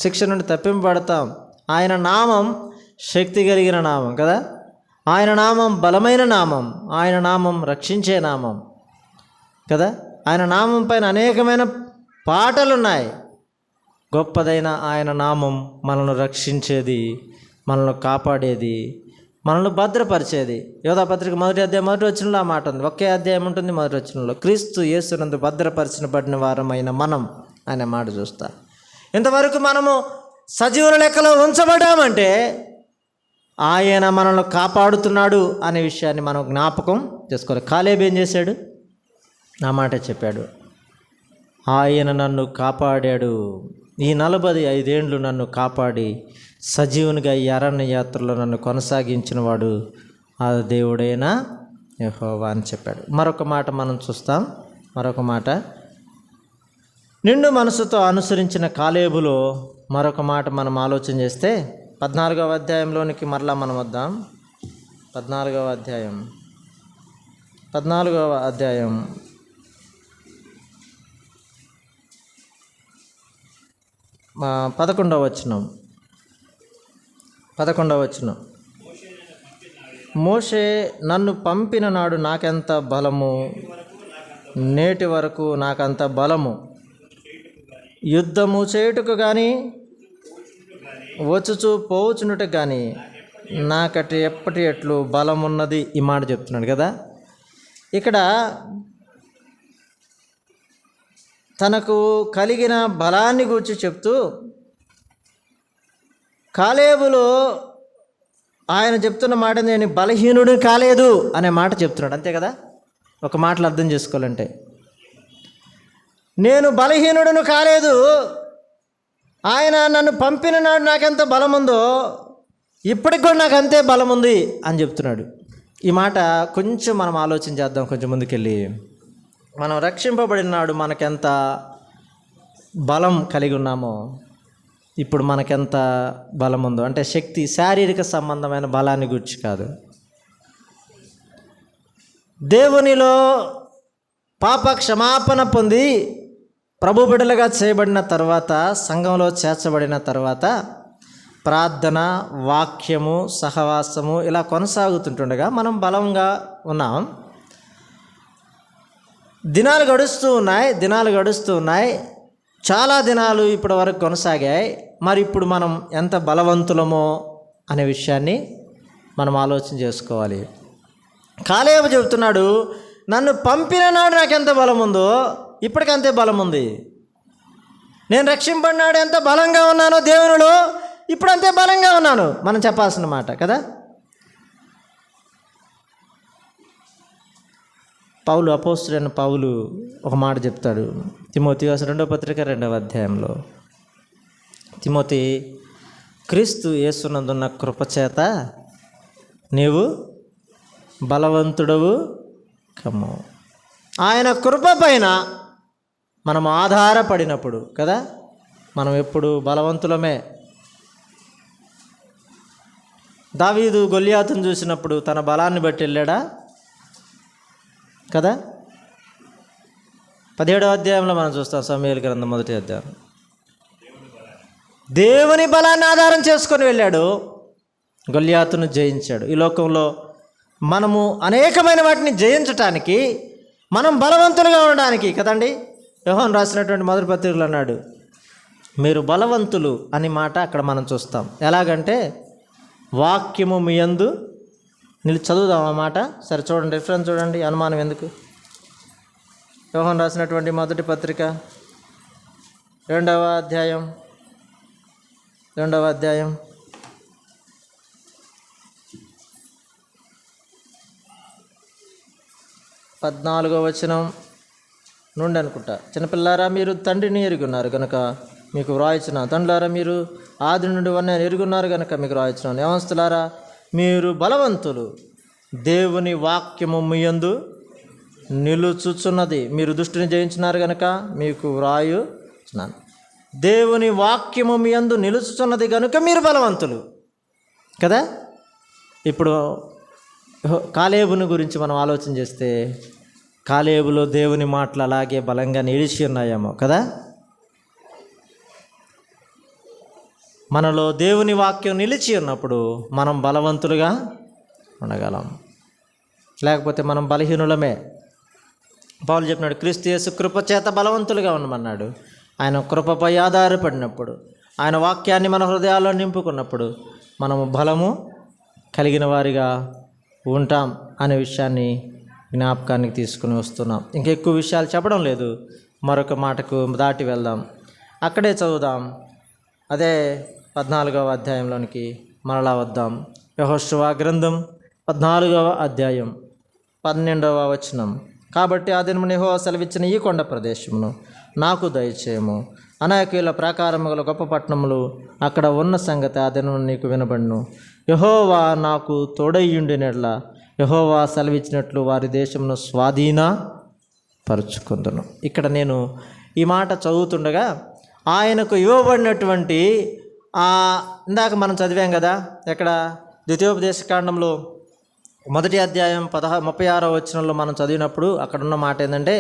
శిక్ష నుండి తప్పింపబడతాం. ఆయన నామం శక్తి కలిగిన నామం కదా. ఆయన నామం బలమైన నామం, ఆయన నామం రక్షించే నామం కదా. ఆయన నామం పైన అనేకమైన పాటలు ఉన్నాయి. గొప్పదైన ఆయన నామం మనల్ని రక్షించేది, మనల్ని కాపాడేది, మనల్ని భద్రపరిచేది. యోధాపత్రిక 1వ అధ్యాయం 1వ వచనంలో ఆ మాట ఉంది. ఒకే అధ్యాయం ఉంటుంది 1వ వచనంలో. క్రీస్తు యేసునందు భద్రపరచబడిన వారమైన మనం అనే మాట చూస్తా. ఇంతవరకు మనము సజీవుల లెక్కలో ఉంచబడ్డామంటే ఆయన మనల్ని కాపాడుతున్నాడు అనే విషయాన్ని మనం జ్ఞాపకం చేసుకోవాలి. కాలేబు ఏం చేశాడు? నా మాట చెప్పాడు, ఆయన నన్ను కాపాడాడు, ఈ 45 ఏండ్లు నన్ను కాపాడి సజీవునిగా ఈ అరణ్య యాత్రలో నన్ను కొనసాగించిన వాడు ఆ దేవుడైన యెహోవా అని చెప్పాడు. మరొక మాట మనం చూస్తాం. మరొక మాట, నిండు మనసుతో అనుసరించిన కాలేబులో మరొక మాట మనం ఆలోచన చేస్తే 14వ అధ్యాయంలోనికి మరలా మనం వద్దాం. 14వ అధ్యాయం 11వ వచనం. మోషే నన్ను పంపిన నాడు నాకెంత బలము, నేటి వరకు నాకంత బలము, యుద్ధము చేయుటకు కానీ వచ్చుచు పోవచ్చునుట కానీ నాకటి ఎప్పటి ఎట్లు బలం ఉన్నది. ఈ మాట చెప్తున్నాడు కదా. ఇక్కడ తనకు కలిగిన బలాన్ని గురించి చెప్తూ కాలేబులో ఆయన చెప్తున్న మాట, నేను బలహీనుడు కాలేదు అనే మాట చెప్తున్నాడు. అంతే కదా, ఒక మాటలు అర్థం చేసుకోవాలంటే, నేను బలహీనుడును కాలేదు, ఆయన నన్ను పంపిన నాడు నాకెంత బలం ఉందో ఇప్పటికి కూడా నాకు అంతే బలం ఉంది అని చెప్తున్నాడు. ఈ మాట కొంచెం మనం ఆలోచన చేద్దాం. కొంచెం ముందుకెళ్ళి, మనం రక్షింపబడిన నాడు మనకెంత బలం కలిగి ఉన్నామో ఇప్పుడు మనకెంత బలం ఉందో, అంటే శక్తి, శారీరక సంబంధమైన బలాన్ని గురించి కాదు. దేవునిలో పాప క్షమాపణ పొంది ప్రభు బిడ్డలుగా చేయబడిన తర్వాత, సంఘంలో చేర్చబడిన తర్వాత ప్రార్థన, వాక్యము, సహవాసము ఇలా కొనసాగుతుంటుండగా మనం బలంగా ఉన్నాం. దినాలు గడుస్తూ ఉన్నాయి. చాలా దినాలు ఇప్పటి వరకు కొనసాగాయి. మరి ఇప్పుడు మనం ఎంత బలవంతులమో అనే విషయాన్ని మనం ఆలోచన చేసుకోవాలి. కాలేబు చెబుతున్నాడు, నన్ను పంపిన నాడు నాకు ఎంత బలం ఉందో ఇప్పటికంతే బలం ఉంది. నేను రక్షింపడినాడు ఎంత బలంగా ఉన్నానో దేవునిలో, ఇప్పుడు అంతే బలంగా ఉన్నాను మనం చెప్పాల్సిన మాట కదా. అపోస్తలుడైన పౌలు ఒక మాట చెప్తాడు. తిమోతి 2వ పత్రిక 2వ అధ్యాయంలో, తిమోతి, క్రీస్తు యేసునందున్న కృపచేత నీవు బలవంతుడవు కమ్ము. ఆయన కృప పైన మనం ఆధారపడినప్పుడు కదా మనం ఎప్పుడు బలవంతులమే. దావీదు గొల్యాతును చూసినప్పుడు తన బలాన్ని బట్టి వెళ్ళాడా కదా. 17వ అధ్యాయంలో మనం చూస్తాం, సమూయేలు గ్రంథం 1వ అధ్యాయం, దేవుని బలాన్ని ఆధారం చేసుకొని వెళ్ళాడు, గొల్యాతును జయించాడు. ఈ లోకంలో మనము అనేకమైన వాటిని జయించటానికి, మనం బలవంతులుగా ఉండడానికి కదండి. యోహాను రాసినటువంటి మొదటి పత్రికలు అన్నాడు, మీరు బలవంతులు అని మాట అక్కడ మనం చూస్తాం. ఎలాగంటే వాక్యము మీ యందు చదువుదాం ఆ మాట. సరే చూడండి, రిఫరెన్స్ చూడండి, అనుమానం ఎందుకు. యోహాను రాసినటువంటి మొదటి పత్రిక 2వ అధ్యాయం 14వ వచనం నుండి అనుకుంటా. చిన్నపిల్లారా, మీరు తండ్రిని ఎరుగున్నారు కనుక మీకు వ్రాయించిన, తండ్రులారా మీరు ఆది నుండి వన్నని ఎరుగున్నారు కనుక మీకు వ్రాయించినాను. యవనస్తులారా, మీరు బలవంతులు, దేవుని వాక్యము మీ యందు నిలుచుచున్నది, మీరు దుష్టుని జయించినారు కనుక మీకు వ్రాయుచున్నాను. దేవుని వాక్యము మీ యందు నిలుచుచున్నది కనుక మీరు బలవంతులు కదా. ఇప్పుడు కాలేబుని గురించి మనం ఆలోచన చేస్తే, కాలేబులో దేవుని మాటలు అలాగే బలంగా నిలిచి ఉన్నాయేమో కదా. మనలో దేవుని వాక్యం నిలిచి ఉన్నప్పుడు మనం బలవంతులుగా ఉండగలం, లేకపోతే మనం బలహీనులమే. పౌలు చెప్పినాడు, క్రీస్తు యేసు కృపచేత బలవంతులుగా ఉండమన్నాడు. ఆయన కృపపై ఆధారపడినప్పుడు, ఆయన వాక్యాన్ని మన హృదయాల్లో నింపుకున్నప్పుడు మనము బలము కలిగిన వారిగా ఉంటాం అనే విషయాన్ని జ్ఞాపకానికి తీసుకుని వస్తున్నాం. ఇంకెక్కువ విషయాలు చెప్పడం లేదు, మరొక మాటకు దాటి వెళ్దాం. అక్కడే చదువుదాం, అదే 14వ అధ్యాయంలోనికి మరలా వద్దాం. యెహోషువ గ్రంథం 14వ అధ్యాయం 12వ వచనం. కాబట్టి ఆ దినమున యెహోవా సెలవిచ్చిన ఈ కొండ ప్రదేశమును నాకు దయచేయము, అనేకుల ప్రాకారముల గొప్ప పట్టణములు అక్కడ ఉన్న సంగతి ఆ దినమున నీకు వినబడును. యెహోవా నాకు తోడయ్యుండినట్ల యెహోవా సెలవిచ్చినట్లు వారి దేశమును స్వాధీనపరుచుకుందును. ఇక్కడ నేను ఈ మాట చదువుతుండగా ఆయనకు ఇవ్వబడినటువంటి ఇందాక మనం చదివాం కదా, ఎక్కడ ద్వితీయోపదేశకాండంలో 1వ అధ్యాయం 36వ వచనంలో మనం చదివినప్పుడు అక్కడ ఉన్న మాట ఏంటంటే,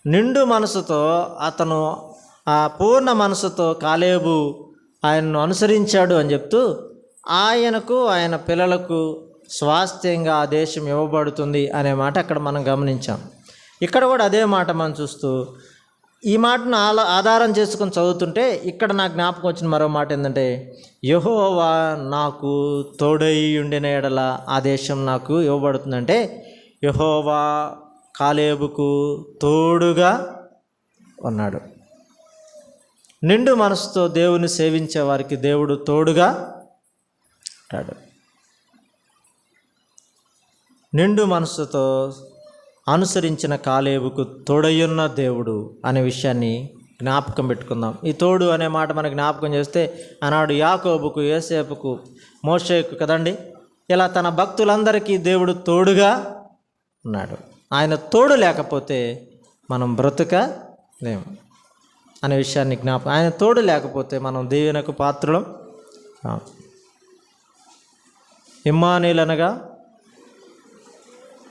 నిండు మనసుతో అతను పూర్ణ మనసుతో కాలేబు ఆయనను అనుసరించాడు అని చెప్తూ, ఆయనకు ఆయన పిల్లలకు స్వాస్థ్యంగా ఆ దేశం ఇవ్వబడుతుంది అనే మాట అక్కడ మనం గమనించాం. ఇక్కడ కూడా అదే మాట మనం చూస్తూ ఈ మాటను ఆధారం చేసుకొని చదువుతుంటే ఇక్కడ నాకు జ్ఞాపకం వచ్చిన మరో మాట ఏంటంటే, యెహోవా నాకు తోడై ఉండిన ఎడల ఆ దేశం నాకు ఇవ్వబడుతుందంటే, యెహోవా కాలేబుకు తోడుగా ఉన్నాడు. నిండు మనసుతో దేవుని సేవించే వారికి దేవుడు తోడుగా ఉంటాడు. నిండు మనసుతో అనుసరించిన కాలేబుకు తోడయ్యున్న దేవుడు అనే విషయాన్ని జ్ఞాపకం పెట్టుకుందాం. ఈ తోడు అనే మాట మనకు జ్ఞాపకం చేస్తే ఆనాడు యాకోబుకు, యోసేపుకు, మోషేకు కదండి, ఇలా తన భక్తులందరికీ దేవుడు తోడుగా ఉన్నాడు. ఆయన తోడు లేకపోతే మనం బ్రతుకలేము అనే విషయాన్ని ఆయన తోడు లేకపోతే మనం దీవెనకు పాత్రలం. ఇమ్మానుయేలు అనగా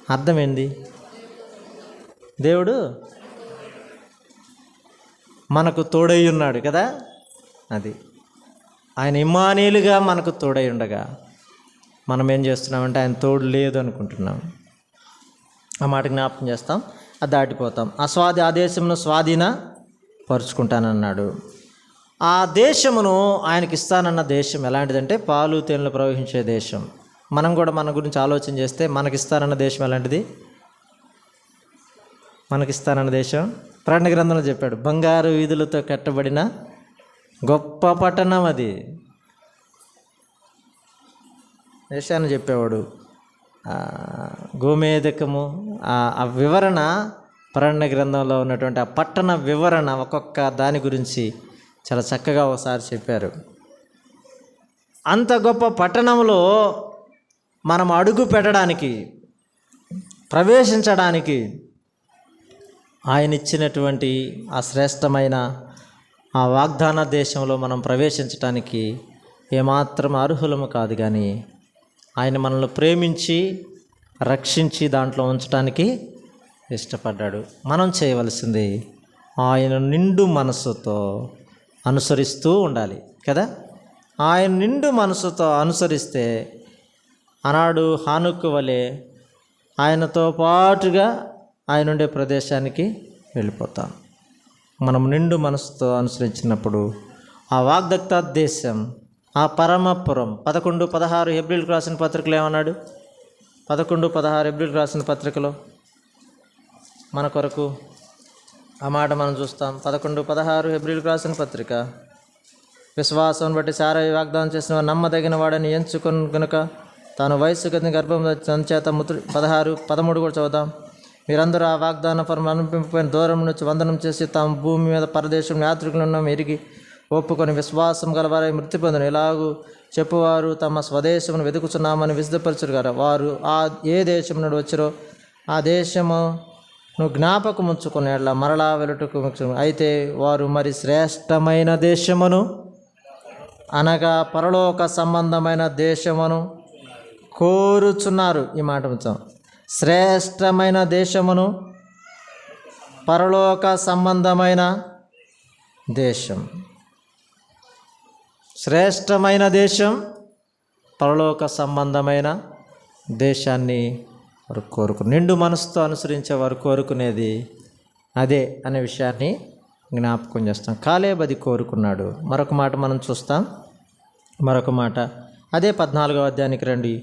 అర్థం ఏంది? దేవుడు మనకు తోడై ఉన్నాడు కదా. అది ఆయన ఇమ్మానుయేలుగా మనకు తోడై ఉండగా మనం ఏం చేస్తున్నామంటే ఆయన తోడు లేదు అనుకుంటున్నాం. ఆ మాట జ్ఞాపకం చేస్తాం, అది దాటిపోతాం. ఆ దేశమును స్వాధీన పరుచుకుంటానన్నాడు. ఆ దేశమును ఆయనకి ఇస్తానన్న దేశం ఎలాంటిదంటే పాలు తేనెలు ప్రవహించే దేశం. మనం కూడా మన గురించి ఆలోచన చేస్తే మనకిస్తానన్న దేశం ఎలాంటిది? మనకిస్తానన్న దేశం ప్రకటన గ్రంథంలో చెప్పాడు, బంగారు వీధులతో కట్టబడిన గొప్ప పట్టణం అది. దేశాన్ని చెప్పేవాడు. గోమేదకము ఆ వివరణ ప్రకటన గ్రంథంలో ఉన్నటువంటి ఆ పట్టణ వివరణ ఒక్కొక్క దాని గురించి చాలా చక్కగా ఒకసారి చెప్పారు. అంత గొప్ప పట్టణంలో మనం అడుగు పెట్టడానికి, ప్రవేశించడానికి ఆయన ఇచ్చినటువంటి ఆ శ్రేష్టమైన ఆ వాగ్దాన దేశంలో మనం ప్రవేశించడానికి ఏమాత్రం అర్హులము కాదు. కానీ ఆయన మనల్ని ప్రేమించి రక్షించి దాంట్లో ఉంచడానికి ఇష్టపడ్డాడు. మనం చేయవలసింది ఆయన నిండు మనసుతో అనుసరిస్తూ ఉండాలి కదా. ఆయన నిండు మనసుతో అనుసరిస్తే ఆనాడు హానుక్కు వలె ఆయనతో పాటుగా ఆయన ఉండే ప్రదేశానికి వెళ్ళిపోతాం. మనం నిండు మనసుతో అనుసరించినప్పుడు ఆ వాగ్దత్త దేశం, ఆ పరమపురం 11:16 హెబ్రీయులకు రాసిన పత్రికలో ఏమన్నాడు? 11:16 హెబ్రీయులకు రాసిన పత్రికలో మన కొరకు ఆ మాట మనం చూస్తాం. 11:16 హెబ్రీయులకు రాసిన పత్రిక. విశ్వాసం బట్టి సారా వాగ్దానం చేసిన నమ్మదగిన వాడని ఎంచుకొని కనుక తాను వయస్సు గతిని గర్భం చేత 13 కూడా చదువుదాం. మీరందరూ ఆ వాగ్దాన ఫలం అనిపింపైన దూరం నుంచి వందనం చేసి తాము భూమి మీద పరదేశం యాత్రికులను ఎరిగి ఒప్పుకొని విశ్వాసం గలవారై మృతి పొందిన ఇలాగూ చెప్పువారు తమ స్వదేశమును వెతుకుతున్నామని విసిద్ధపరచరు కదా. వారు ఏ దేశం నుండి వచ్చారో ఆ దేశమును జ్ఞాపకం ఉంచుకునేట్లా మరలా వెలుటకు అయితే వారు మరి శ్రేష్టమైన దేశమును అనగా పరలోక సంబంధమైన దేశమును కోరుచున్నారు. ఈ మాట ఉంచాం. శ్రేష్టమైన దేశమును, పరలోక సంబంధమైన దేశం. శ్రేష్టమైన దేశం, పరలోక సంబంధమైన దేశాన్ని వారు కోరుకు నిండు మనసుతో అనుసరించే వారు కోరుకునేది అదే అనే విషయాన్ని జ్ఞాపకం చేస్తాం. కాలేబు అది కోరుకున్నాడు. మరొక మాట మనం చూస్తాం. మరొక మాట అదే 14వ అధ్యాయానికి రండి.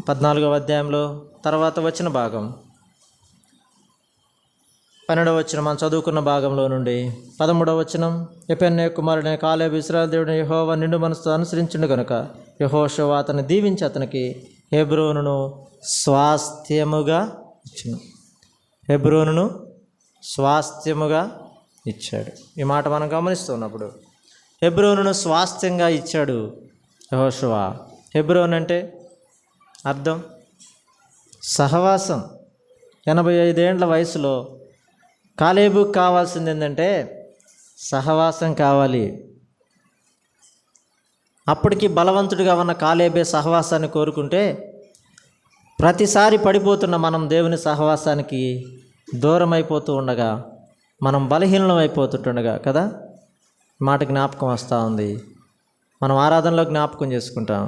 14వ అధ్యాయంలో తర్వాత వచ్చిన భాగం 12వ వచనం మనం చదువుకున్న భాగంలో నుండి 13వ వచనం. యెఫున్నె కుమారుడైన కాలేబు ఇశ్రాయేలు దేవుడైన యెహోవా నిండు మనసుతో అనుసరించుండు కనుక యెహోషువ అతన్ని దీవించి అతనికి హెబ్రోనును స్వాస్థ్యముగా ఇచ్చును. హెబ్రోనును స్వాస్థ్యముగా ఇచ్చాడు. ఈ మాట మనం గమనిస్తున్నప్పుడు హెబ్రోనును స్వాస్థ్యంగా ఇచ్చాడు యెహోషువ. హెబ్రోన్ అంటే అర్థం సహవాసం. 85 ఏండ్ల వయసులో కాలేబుకు కావాల్సింది ఏంటంటే సహవాసం కావాలి. అప్పటికి బలవంతుడిగా ఉన్న కాలేబే సహవాసాన్ని కోరుకుంటే ప్రతిసారి పడిపోతున్న మనం దేవుని సహవాసానికి దూరం అయిపోతూ ఉండగా, మనం బలహీనం అయిపోతుండగా కదా మాట జ్ఞాపకం వస్తూ ఉంది. మనం ఆరాధనలో జ్ఞాపకం చేసుకుంటాం.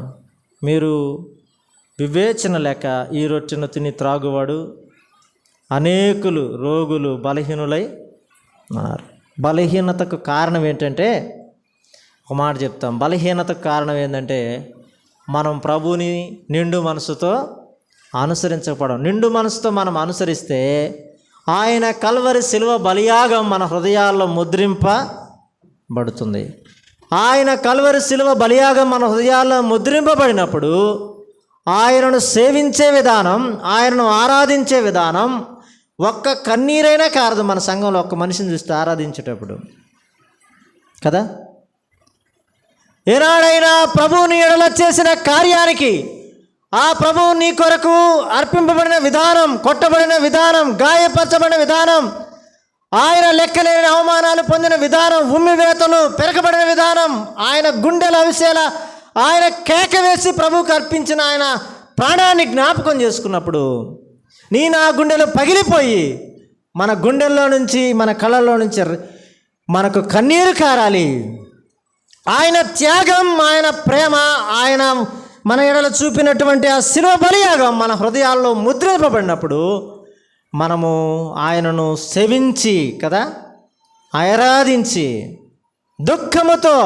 మీరు వివేచన లేక ఈ రొట్టెను తిని త్రాగువాడు అనేకులు రోగులు బలహీనులై ఉన్నారు. బలహీనతకు కారణం ఏంటంటే ఒక మాట చెప్తాం. బలహీనతకు కారణం ఏంటంటే మనం ప్రభువుని నిండు మనసుతో అనుసరించకపోవడం. నిండు మనసుతో మనం అనుసరిస్తే ఆయన కల్వరి శిలువ బలియాగం మన హృదయాల్లో ముద్రింపబడుతుంది. ఆయన కల్వరి శిలువ బలియాగం మన హృదయాల్లో ముద్రింపబడినప్పుడు ఆయనను సేవించే విధానం, ఆయనను ఆరాధించే విధానం ఒక్క కన్నీరైనా కారదు మన సంఘంలో ఒక్క మనిషిని చూస్తే ఆరాధించేటప్పుడు కదా. ఏనాడైనా ప్రభువుని ఎడల చేసిన కార్యానికి, ఆ ప్రభువు నీ కొరకు అర్పింపబడిన విధానం, కొట్టబడిన విధానం, గాయపరచబడిన విధానం, ఆయన లెక్కలేని అవమానాలు పొందిన విధానం, ఉమ్మివేతలు పెరగబడిన విధానం, ఆయన గుండెల అవిసేలా ఆయన కేక వేసి ప్రభువుకు అర్పించిన ఆయన ప్రాణాన్ని జ్ఞాపకం చేసుకున్నప్పుడు నా గుండెలు పగిలిపోయి మన గుండెల్లో నుంచి, మన కళ్ళల్లో నుంచి మనకు కన్నీరు కారాలి. ఆయన త్యాగం, ఆయన ప్రేమ, ఆయన మన ఎడల చూపినటువంటి ఆ శిలువ బలియాగం మన హృదయాల్లో ముద్రింపబడినప్పుడు మనము ఆయనను సేవించి కదా, ఆరాధించి దుఃఖముతో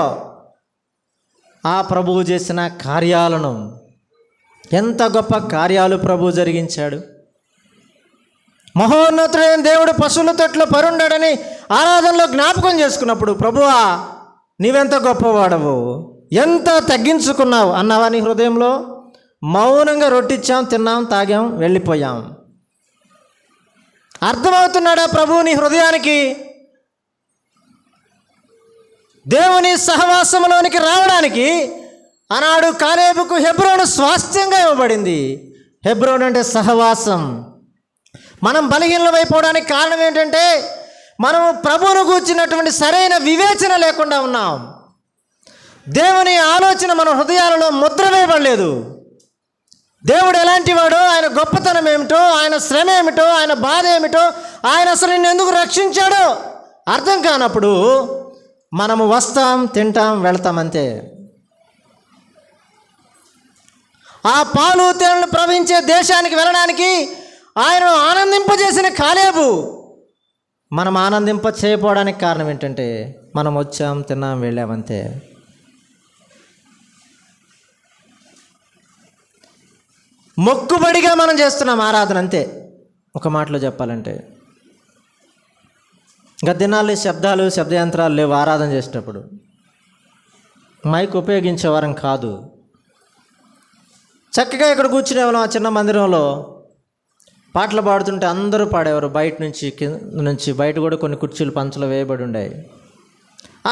ఆ ప్రభువు చేసిన కార్యాలను, ఎంత గొప్ప కార్యాలు ప్రభువు జరిగించాడు. మహోన్నతుడైన దేవుడు పశువుల తొట్లో పరుండడని ఆరాధనలో జ్ఞాపకం చేసుకున్నప్పుడు, ప్రభువా నీవెంత గొప్పవాడవు, ఎంత తగ్గించుకున్నావు అన్నావా నీ హృదయంలో? మౌనంగా రొట్టిచ్చాం, తిన్నాం, తాగాం, వెళ్ళిపోయాం. అర్థమవుతున్నాడా ప్రభువు నీ హృదయానికి? దేవుని సహవాసంలోనికి రావడానికి ఆనాడు కాలేబుకు హెబ్రోను స్వాస్థ్యంగా ఇవ్వబడింది. హెబ్రోన్ అంటే సహవాసం. మనం బలహీనమైపోవడానికి కారణం ఏంటంటే మనం ప్రభువును గూర్చినటువంటి సరైన వివేచన లేకుండా ఉన్నాం. దేవుని ఆలోచన మన హృదయాలలో ముద్ర వేయబడలేదు. దేవుడు ఎలాంటి వాడో, ఆయన గొప్పతనం ఏమిటో, ఆయన శ్రమ ఏమిటో, ఆయన బాధ ఏమిటో, ఆయన అసలు నిన్ను ఎందుకు రక్షించాడో అర్థం కానప్పుడు మనము వస్తాం, తింటాం, వెళతాం అంతే. ఆ పాలు తేనెలు ప్రవహించే దేశానికి వెళ్ళడానికి ఆయనను ఆనందింపజేసిన కాలేబు మనం ఆనందింప చేయకపోవడానికి కారణం ఏంటంటే మనం వచ్చాం, తిన్నాం, వెళ్ళామంతే. మొక్కుబడిగా మనం చేస్తున్నాం ఆరాధన అంతే. ఒక మాటలో చెప్పాలంటే ఇంకా దినాలు శబ్దాలు, శబ్దయంత్రాలు లేవు ఆరాధన చేసేటప్పుడు. మైక్ ఉపయోగించేవారం కాదు. చక్కగా ఇక్కడ కూర్చునే వాళ్ళం ఆ చిన్న మందిరంలో పాటలు పాడుతుంటే అందరూ పాడేవారు. బయట నుంచి కింద నుంచి బయట కూడా కొన్ని కుర్చీలు పంచలు వేయబడి ఉండేవి.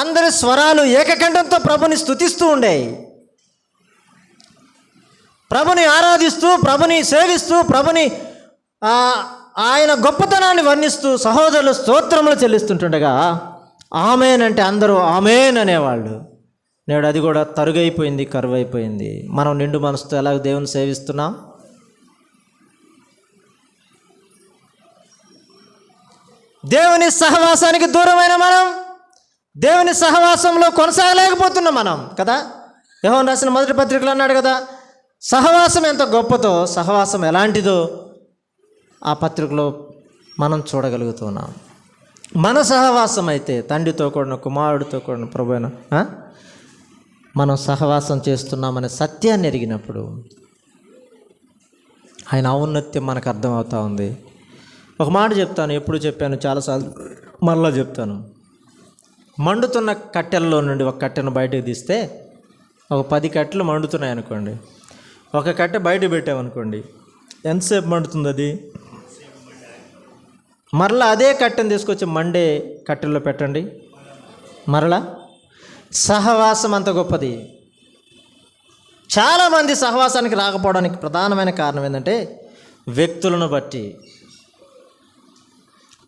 అందరి స్వరాలు ఏకకంఠంతో ప్రభుని స్తుతిస్తూ ఉండేవి. ప్రభుని ఆరాధిస్తూ, ప్రభుని సేవిస్తూ, ప్రభుని ఆయన గొప్పతనాన్ని వర్ణిస్తూ సహోదరులు స్తోత్రములు చెల్లిస్తుంటుండగా ఆమేన్ అంటే అందరూ ఆమేన్ అనేవాళ్ళు. నేడు అది కూడా తరుగైపోయింది, కరువైపోయింది. మనం నిండు మనసుతో ఎలా దేవుని సేవిస్తున్నాం? దేవుని సహవాసానికి దూరమైన మనం దేవుని సహవాసంలో కొనసాగలేకపోతున్నాం మనం కదా. యోహాను రాసిన మొదటి పత్రికలో అన్నాడు కదా, సహవాసం ఎంత గొప్పదో, సహవాసం ఎలాంటిదో ఆ పత్రికలో మనం చూడగలుగుతున్నాం. మన సహవాసం అయితే తండ్రితో కూడిన, కుమారుడితో కూడిన ప్రభువైన మనం సహవాసం చేస్తున్నామనే సత్యాన్ని ఎరిగినప్పుడు ఆయన ఔన్నత్యం మనకు అర్థమవుతూ ఉంది. ఒక మాట చెప్తాను, ఎప్పుడు చెప్పాను, చాలాసార్లు మరలా చెప్తాను. మండుతున్న కట్టెల్లో నుండి ఒక కట్టెను బయటకు తీస్తే ఒక 10 కట్టెలు మండుతున్నాయి అనుకోండి. ఒక కట్టె బయట పెట్టామనుకోండి, ఎంతసేపు మండుతుంది అది? మరలా అదే కట్టెను తీసుకొచ్చి మండే కట్టెల్లో పెట్టండి, మరలా. సహవాసం అంత గొప్పది. చాలామంది సహవాసానికి రాకపోవడానికి ప్రధానమైన కారణం ఏంటంటే వ్యక్తులను బట్టి,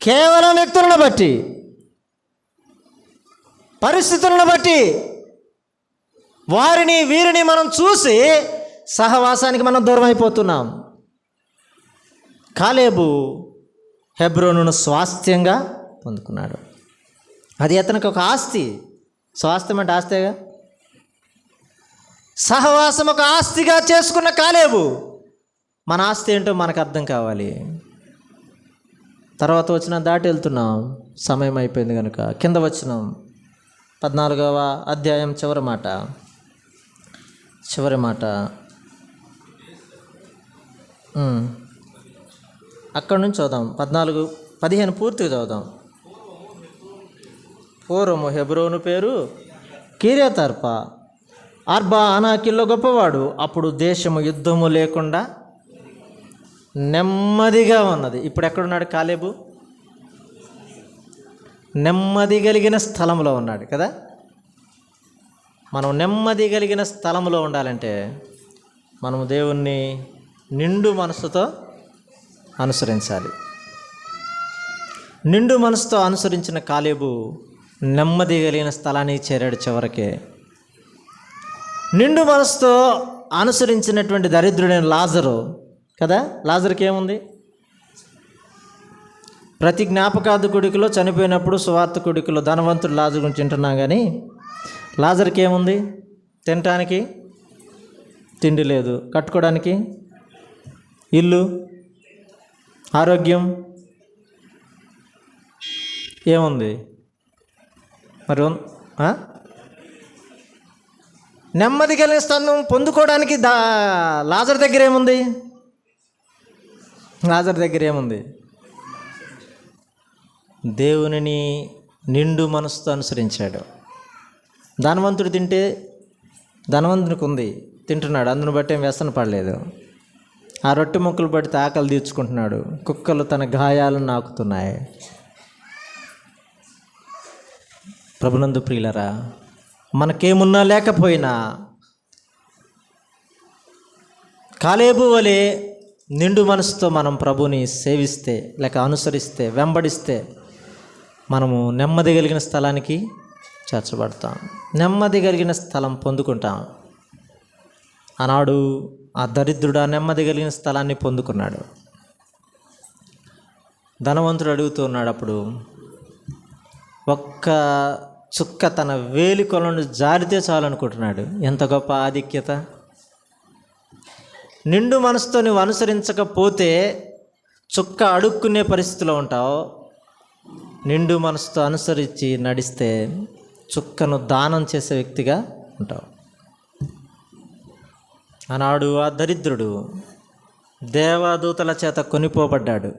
కేవలం వ్యక్తులను బట్టి, పరిస్థితులను బట్టి, వారిని వీరిని మనం చూసి సహవాసానికి మనం దూరం అయిపోతున్నాం. కాలేబు హెబ్రోనును స్వాస్థ్యంగా పొందుకున్నాడు. అది అతనికి ఒక ఆస్తి. స్వాస్థ్యం అంటే ఆస్తేగా. సహవాసం ఒక ఆస్తిగా చేసుకున్న కాలేబు. మన ఆస్తి ఏంటో మనకు అర్థం కావాలి. తర్వాత వచ్చిన దాటి వెళ్తున్నాం, సమయం అయిపోయింది కనుక కింద వచ్చినాం. 14వ అధ్యాయం చివరి మాట అక్కడి నుంచి చూద్దాం. 14 15 పూర్తిగా చదువుదాం. పూర్వము హెబ్రోను పేరు కిర్యతర్ప. అర్బా అనాకిల్లో గొప్పవాడు. అప్పుడు దేశము యుద్ధము లేకుండా నెమ్మదిగా ఉన్నది. ఇప్పుడు ఎక్కడున్నాడు కాలేబు? నెమ్మది కలిగిన స్థలంలో ఉన్నాడు కదా. మనం నెమ్మది కలిగిన స్థలంలో ఉండాలంటే మనము దేవుణ్ణి నిండు మనసుతో అనుసరించాలి. నిండు మనసుతో అనుసరించిన కాలేబు నెమ్మది కలిగిన స్థలానికి చేరాడు చివరికి. నిండు మనసుతో అనుసరించినటువంటి దరిద్రుడైన లాజరు కదా, లాజరుకి ఏముంది? ప్రతి జ్ఞాపకార్థ కుడికిలో చనిపోయినప్పుడు సువార్త కుడికిలో ధనవంతుడు లాజరు గురించి తింటున్నాం, కానీ లాజరుకి ఏముంది? తినటానికి తిండి లేదు, కట్టుకోవడానికి ఇల్లు, ఆరోగ్యం ఏముంది మరి? నెమ్మది కలిగిన స్థానం పొందుకోవడానికి లాజరు దగ్గర ఏముంది? లాజరు దగ్గర ఏముంది? దేవునిని నిండు మనసుతో అనుసరించాడు. ధనవంతుడు తింటే ధనవంతునికి ఉంది, తింటున్నాడు, అందును బట్టి ఏం వ్యసన పడలేదు. ఆ రొట్టె ముక్కలు పడితే ఆకలి తీర్చుకుంటున్నాడు. కుక్కలు తన గాయాలను నాకుతున్నాయి. ప్రభునందు ప్రియులరా, మనకేమున్నా లేకపోయినా కాలేబు వలె నిండు మనసుతో మనం ప్రభుని సేవిస్తే, లేక అనుసరిస్తే, వెంబడిస్తే మనము నెమ్మది కలిగిన స్థలానికి చేర్చబడతాం. నెమ్మది కలిగిన స్థలం పొందుకుంటాం. ఆనాడు ఆ దరిద్రుడు ఆ నెమ్మది కలిగిన స్థలాన్ని పొందుకున్నాడు. ధనవంతుడు అడుగుతున్నాడు, అప్పుడు ఒక్క చుక్క తన వేలికొల నుండి జారితే చాలనుకుంటున్నాడు. ఎంత గొప్ప ఆధిక్యత! నిండు మనసుతో నువ్వు అనుసరించకపోతే చుక్క అడుక్కునే పరిస్థితిలో ఉంటావు. నిండు మనసుతో అనుసరించి నడిస్తే చుక్కను దానం చేసే వ్యక్తిగా ఉంటావు. ఆనాడు ఆ దరిద్రుడు దేవదూతల చేత కొనిపోబడ్డాడు.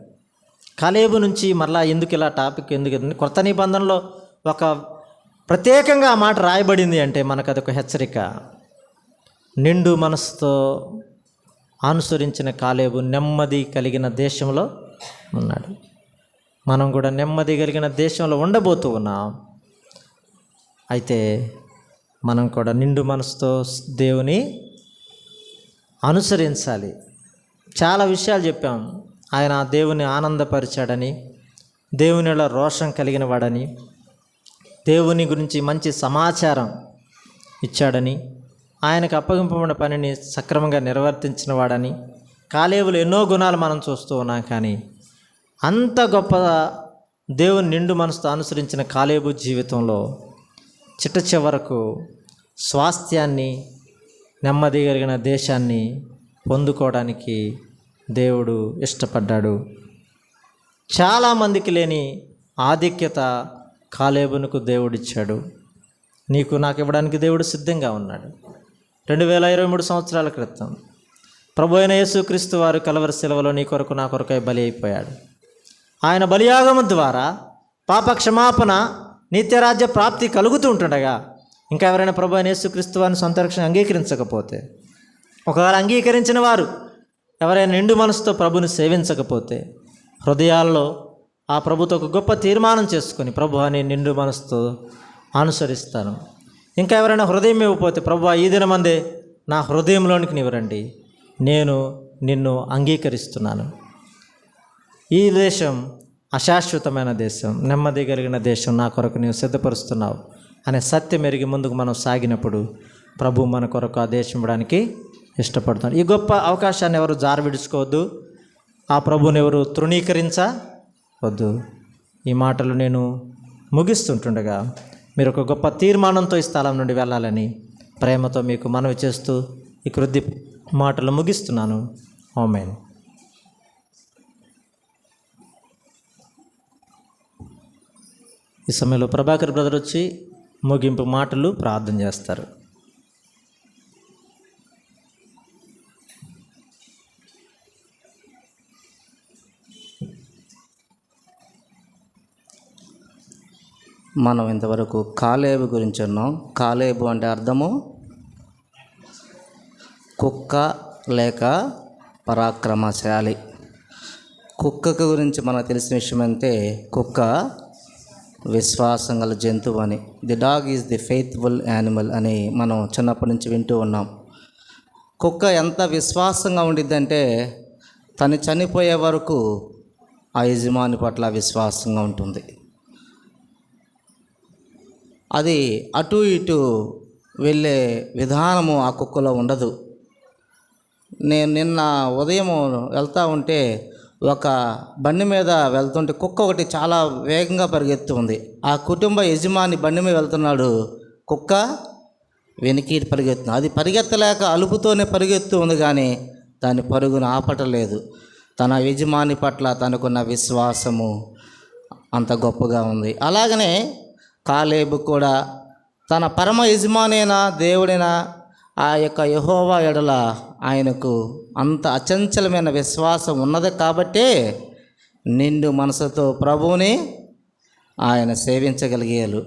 కాలేబు నుంచి మరలా ఎందుకు ఇలా టాపిక్ ఎందుకు? కొత్త నిబంధనలో ఒక ప్రత్యేకంగా ఆ మాట రాయబడింది అంటే మనకు అదొక హెచ్చరిక. నిండు మనసుతో అనుసరించిన కాలేబు నెమ్మది కలిగిన దేశంలో ఉన్నాడు. మనం కూడా నెమ్మది కలిగిన దేశంలో ఉండబోతూ ఉన్నాం. అయితే మనం కూడా నిండు మనసుతో దేవుని అనుసరించాలి. చాలా విషయాలు చెప్పాం. ఆయన దేవుని ఆనందపరిచాడని, దేవునిలో రోషం కలిగిన వాడని, దేవుని గురించి మంచి సమాచారం ఇచ్చాడని, ఆయనకు అప్పగింపబడిన పనిని సక్రమంగా నిర్వర్తించిన వాడని, కాలేబులో ఎన్నో గుణాలు మనం చూస్తూ ఉన్నాం. కానీ అంత గొప్ప దేవుని నిండు మనసుతో అనుసరించిన కాలేబు జీవితంలో చిట్ట చివరకు స్వాస్థ్యాన్ని, నెమ్మది కలిగిన దేశాన్ని పొందుకోవడానికి దేవుడు ఇష్టపడ్డాడు. చాలామందికి లేని ఆధిక్యత కాలేబునకు దేవుడిచ్చాడు. నీకు నాకు ఇవ్వడానికి దేవుడు సిద్ధంగా ఉన్నాడు. 2023 సంవత్సరాల క్రితం ప్రభు అయిన యేసుక్రీస్తు వారు కలవరి శిలువలో నీ కొరకు నా కొరకై బలి అయిపోయాడు. ఆయన బలియాగము ద్వారా పాప క్షమాపణ, నిత్యరాజ్య ప్రాప్తి కలుగుతూ ఉంటుండగా ఇంకా ఎవరైనా ప్రభు అయిన యేసుక్రీస్తు వారిని సొంత రక్షణ అంగీకరించకపోతే, ఒకవేళ అంగీకరించిన వారు ఎవరైనా నిండు మనసుతో ప్రభుని సేవించకపోతే, హృదయాల్లో ఆ ప్రభుతో ఒక గొప్ప తీర్మానం చేసుకొని, ప్రభు అని నిండు మనసుతో అనుసరిస్తాను. ఇంకా ఎవరైనా హృదయం ఇవ్వకపోతే, ప్రభు ఈ దినమందే నా హృదయంలోనికి నీవు రండి, నేను నిన్ను అంగీకరిస్తున్నాను. ఈ దేశం అశాశ్వతమైన దేశం, నెమ్మది కలిగిన దేశం నా కొరకు నీవు సిద్ధపరుస్తున్నావు అనే సత్యం ఎరిగి ముందుకు మనం సాగినప్పుడు ప్రభు మన కొరకు ఆ దేశం ఇవ్వడానికి ఇష్టపడుతాను. ఈ గొప్ప అవకాశాన్ని ఎవరు జారవిడుచుకోవద్దు. ఆ ప్రభుని ఎవరు తృణీకరించవద్దు. ఈ మాటలు నేను ముగిస్తుంటుండగా మీరు ఒక గొప్ప తీర్మానంతో ఈ స్థలం నుండి వెళ్ళాలని ప్రేమతో మీకు మనవి చేస్తూ ఈ కొద్ది మాటలు ముగిస్తున్నాను. ఆమేన్. ఈ సమయంలో ప్రభాకర్ బ్రదర్ వచ్చి ముగింపు మాటలు ప్రార్థన చేస్తారు. మనం ఇంతవరకు కాలేబు గురించి ఉన్నాం. కాలేబు అంటే అర్థము కుక్క లేక పరాక్రమశాలి. కుక్కకు గురించి మనకు తెలిసిన విషయం అంటే కుక్క విశ్వాసం గల జంతువు అని. The dog is the faithful animal అని మనం చిన్నప్పటి నుంచి వింటూ ఉన్నాం. కుక్క ఎంత విశ్వాసంగా ఉండిద్దంటే తను చనిపోయే వరకు ఆ యజమాని పట్ల విశ్వాసంగా ఉంటుంది. అది అటు ఇటు వెళ్ళే విధానము ఆ కుక్కలో ఉండదు. నేను నిన్న ఉదయం వెళ్తూ ఉంటే ఒక బండి మీద వెళ్తుంటే కుక్క ఒకటి చాలా వేగంగా పరిగెత్తుంది. ఆ కుటుంబ యజమాని బండి మీద వెళ్తున్నాడు, కుక్క వెనక్కి పరిగెత్తుంది. అది పరిగెత్తలేక అలుపుతోనే పరిగెత్తు ఉంది, కానీ దాని పరుగును ఆపటలేదు. తన యజమాని పట్ల తనకున్న విశ్వాసము అంత గొప్పగా ఉంది. అలాగనే కాలేబు కూడా తన పరమ యజమానైన దేవుడైన ఆ యొక్క యెహోవా ఎడల ఆయనకు అంత అచంచలమైన విశ్వాసం ఉన్నది కాబట్టే నిండు మనసుతో ప్రభువుని ఆయన సేవించగలిగారు.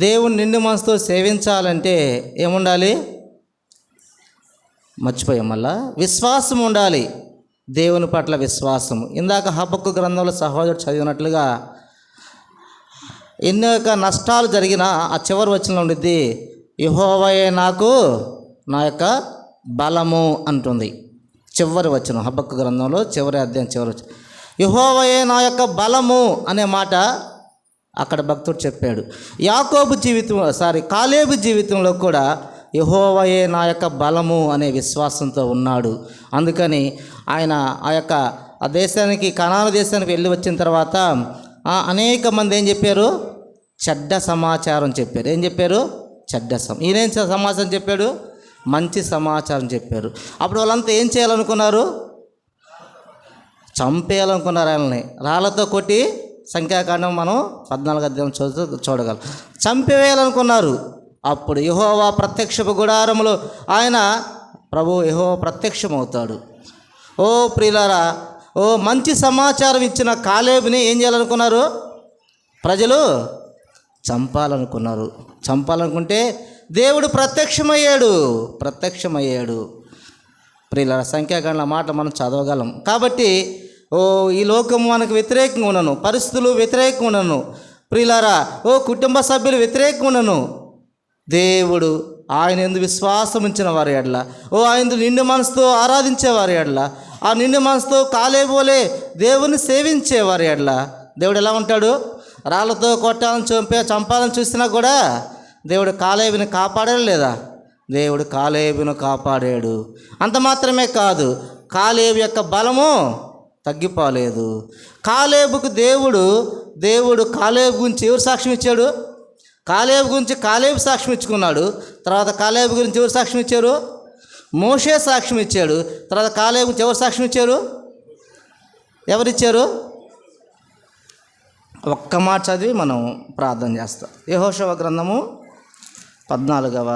దేవుని నిండు మనసుతో సేవించాలంటే ఏముండాలి? మర్చిపోయాం, మళ్ళా విశ్వాసం ఉండాలి. దేవుని పట్ల విశ్వాసం. ఇందాక హబక్కు గ్రంథంలో సహోదరుడు చదివినట్లుగా ఎన్నో నష్టాలు జరిగినా ఆ చివరి వచనంలో ఉండిద్ది, యెహోవాయే నాకు నా యొక్క బలము అంటుంది. చివరి వచనం హబక్కు గ్రంథంలో చివరి అధ్యాయం చివరి వచనం, యెహోవాయే నా యొక్క బలము అనే మాట అక్కడ భక్తుడు చెప్పాడు. కాలేబు జీవితంలో కూడా యెహోవాయే నా యొక్క బలము అనే విశ్వాసంతో ఉన్నాడు. అందుకని ఆయన ఆ దేశానికి, కనాను దేశానికి వెళ్ళి వచ్చిన తర్వాత అనేక మంది ఏం చెప్పారు? చెడ్డ సమాచారం చెప్పారు. ఏం చెప్పారు? ఈయనేం సమాచారం చెప్పాడు? మంచి సమాచారం చెప్పారు. అప్పుడు వాళ్ళంతా ఏం చేయాలనుకున్నారు? చంపేయాలనుకున్నారు. ఆయనని రాళ్లతో కొట్టి, సంఖ్యాకాండం మనం 14 అధ్యాయం చూడగలం, చంపివేయాలనుకున్నారు. అప్పుడు యెహోవా ప్రత్యక్షపు గుడారములో ఆయన యెహోవా ప్రత్యక్షమవుతాడు. ఓ ప్రియులారా, మంచి సమాచారం ఇచ్చిన కాలేబుని ఏం చేయాలనుకున్నారు? ప్రజలు చంపాలనుకుంటే దేవుడు ప్రత్యక్షమయ్యాడు. ప్రియులారా, సంఖ్యాకాండ మాట మనం చదవగలం. కాబట్టి ఈ లోకం మనకు వ్యతిరేకంగా ఉన్నను, పరిస్థితులు వ్యతిరేకంగా ఉన్నను, ప్రియులారా కుటుంబ సభ్యులు వ్యతిరేకంగా ఉన్నను, దేవుడు ఆయన యందు విశ్వాసం ఉంచిన వారి ఎడల, ఆయన నిండు మనసుతో ఆరాధించేవారి ఎడల, ఆ నిండు మనసుతో కాలేబు వలె దేవుని సేవించేవారి ఎడల దేవుడు ఎలా ఉంటాడు? రాళ్ళతో కొట్టాలని చంపాలని చూసినా కూడా దేవుడు కాలేబుని కాపాడాడు లేదా? దేవుడు కాలేబును కాపాడాడు. అంత మాత్రమే కాదు, కాలేబు యొక్క బలము తగ్గిపోలేదు. కాలేబుకు దేవుడు కాలేబు గురించి ఎవరు సాక్ష్యం ఇచ్చాడు? కాలేబు గురించి కాలేబు సాక్ష్యం ఇచ్చుకున్నాడు. తర్వాత కాలేబు గురించి ఎవరు సాక్ష్యం ఇచ్చారు? మోషే సాక్ష్యం ఇచ్చాడు. తర్వాత కాలేబు గురించి ఎవరు సాక్ష్యం ఇచ్చారు? ఎవరిచ్చారు? ఒక్క మాట చదివి మనం ప్రార్థన చేస్తాం. యెహోషువ గ్రంథము 14వ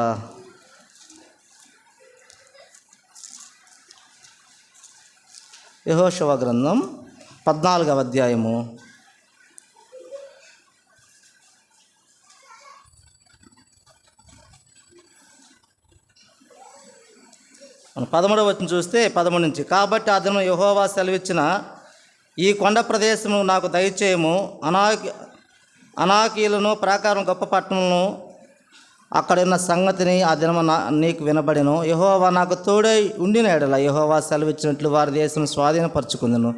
యెహోషువ గ్రంథం 14వ అధ్యాయము 13వ వచనం చూస్తే 13 నుంచి, కాబట్టి ఆ దినం యెహోవా సెలవిచ్చిన ఈ కొండ ప్రదేశము నాకు దయచేయము, అనాకీలను ప్రాకారం గొప్ప పట్టణమును అక్కడున్న సంగతిని ఆ దినము నీకు వినబడెను. యెహోవా నాకు తోడై ఉండిన ఎడల యెహోవా సెలవిచ్చినట్లు వారి దేశం స్వాధీనపరచుకుందును.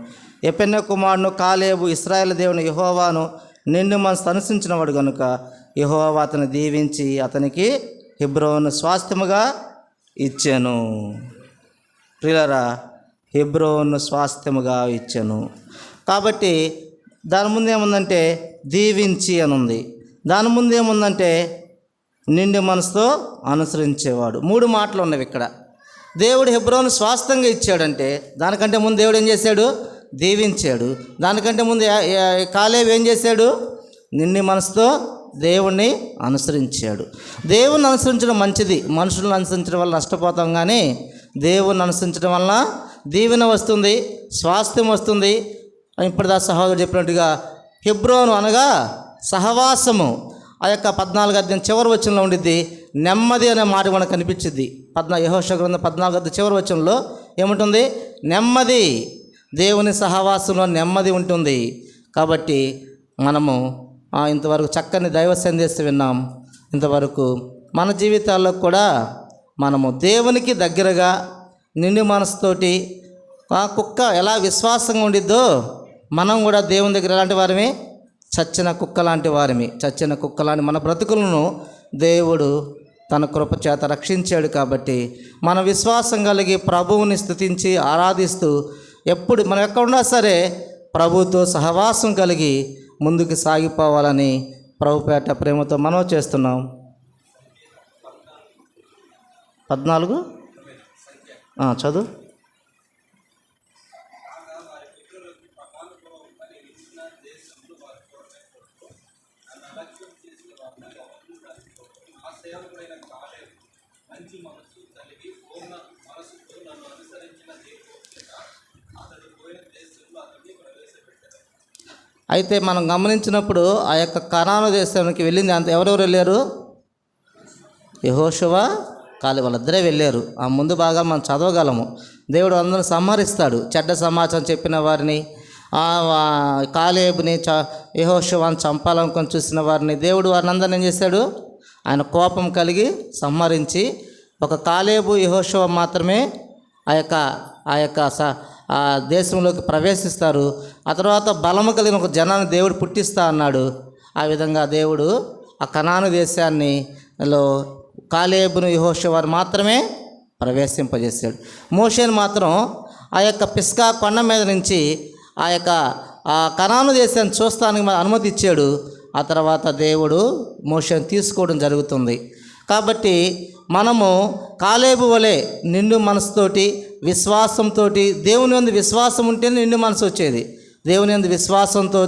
యెఫున్నె కుమారుడు కాలేబు ఇశ్రాయేలు దేవుని యెహోవాను నిండు మనసు అనుసరించినవాడు కనుక యెహోవా అతను దీవించి అతనికి హెబ్రోను స్వాస్థ్యముగా ఇచ్చాను. ప్రియులారా, హెబ్రోను స్వాస్థ్యముగా ఇచ్చాను. కాబట్టి దాని ముందు ఏముందంటే దీవించి అని ఉంది. దాని ముందు ఏముందంటే నిండు మనసుతో అనుసరించేవాడు. 3 మాటలు ఉన్నవి ఇక్కడ. దేవుడు హెబ్రోను స్వాస్థ్యంగా ఇచ్చాడంటే దానికంటే ముందు దేవుడు ఏం చేశాడు? దీవించాడు. దానికంటే ముందు కాలేబు ఏం చేశాడు? నిండు మనసుతో దేవుణ్ణి అనుసరించాడు. దేవుణ్ణి అనుసరించడం మంచిది. మనుషులను అనుసరించడం వల్ల నష్టపోతాం, కానీ దేవుణ్ణి అనుసరించడం వలన దీవెన వస్తుంది, స్వాస్థ్యం వస్తుంది. ఇప్పటిదా సహోదరుడు చెప్పినట్టుగా హెబ్రోను అనగా సహవాసము. ఆ ఆ యొక్క 14 అధ్యాయం చివరి వచనంలో ఉండిద్ది నెమ్మది అనే మాట మనకు కనిపించింది. యెహోషువ గ్రంథం 14 అధ్యాయం చివరి వచనంలో ఏముంటుంది? నెమ్మది. దేవుని సహవాసంలో నెమ్మది ఉంటుంది. కాబట్టి మనము ఇంతవరకు చక్కని దైవ సందేశం విన్నాం. ఇంతవరకు మన జీవితాల్లో కూడా మనము దేవునికి దగ్గరగా నిండు మనసుతోటి ఆ కుక్క ఎలా విశ్వాసంగా ఉండిద్దో మనం కూడా దేవుని దగ్గర ఎలాంటి వారమే? చచ్చిన కుక్క లాంటి వారమే. చచ్చిన కుక్క లాంటి మన బ్రతుకులను దేవుడు తన కృప చేత రక్షించాడు. కాబట్టి మన విశ్వాసం కలిగి ప్రభువుని స్తుతించి ఆరాధిస్తూ ఎప్పుడు మనం ఎక్కడున్నా సరే ప్రభువుతో సహవాసం కలిగి ముందుకు సాగిపోవాలని ప్రభుపేట ప్రేమతో మనం చేస్తున్నాం. 14 చదువు. అయితే మనం గమనించినప్పుడు ఆ యొక్క కనాను దేశానికి వెళ్ళింది ఎవరెవరు వెళ్ళారు? యెహోషువ, కాలేబు వాళ్ళిద్దరే వెళ్ళారు. ఆ ముందు భాగాలు మనం చదవగలము. దేవుడు అందరిని సంహరిస్తాడు. చెడ్డ సమాచారం చెప్పిన వారిని, కాలేబుని యెహోషువని చంపాలనుకొని చూసిన వారిని దేవుడు వారిని అందరిని ఏం చేశాడు? ఆయన కోపం కలిగి సంహరించి ఒక కాలేబు యెహోషువ మాత్రమే ఆ యొక్క దేశంలోకి ప్రవేశిస్తారు. ఆ తర్వాత బలము కలిగిన ఒక జనాన్ని దేవుడు పుట్టిస్తా అన్నాడు. ఆ విధంగా దేవుడు ఆ కనాను దేశాన్నిలో కాలేబును యెహోషువను మాత్రమే ప్రవేశింపజేశాడు. మోషేను మాత్రం ఆ యొక్క పిస్గా కొండ మీద నుంచి ఆ కనాను దేశాన్ని చూస్తానికి అనుమతి ఇచ్చాడు. ఆ తర్వాత దేవుడు మోషేను తీసుకోవడం జరుగుతుంది. కాబట్టి మనము కాలేబు వలె నిండు మనసుతోటి విశ్వాసంతో, దేవుని యందు విశ్వాసం ఉంటేనే నిండు మనసు వచ్చేది. దేవుని యందు విశ్వాసంతో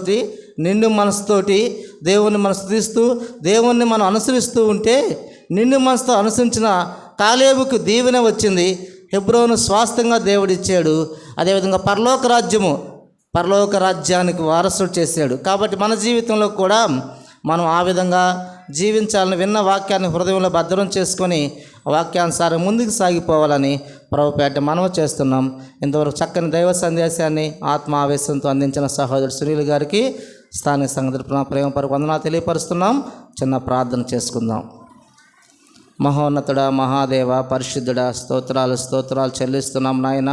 నిండు మనసుతోటి దేవుని మనసు తీస్తూ దేవుణ్ణి మనం అనుసరిస్తూ ఉంటే నిండు మనసుతో అనుసరించిన కాలేబుకు దీవెన వచ్చింది. హెబ్రోను స్వాస్థ్యంగా దేవుడిచ్చాడు. అదేవిధంగా పరలోక రాజ్యానికి వారసుడు చేశాడు. కాబట్టి మన జీవితంలో కూడా మనం ఆ విధంగా జీవించాలని విన్న వాక్యాన్ని హృదయంలో భద్రం చేసుకొని వాక్యానుసారం ముందుకు సాగిపోవాలని ప్రభుపేట మనవి చేస్తున్నాం. ఇంతవరకు చక్కని దైవ సందేశాన్ని ఆత్మావేశంతో అందించిన సహోదరుడు సునీల్ గారికి స్థానిక సంఘ ప్రేమపరకు వందనాలు తెలియపరుస్తున్నాం. చిన్న ప్రార్థన చేసుకుందాం. మహోన్నతుడా, మహాదేవ, పరిశుద్ధుడా, స్తోత్రాలు చెల్లిస్తున్నాం నాయన.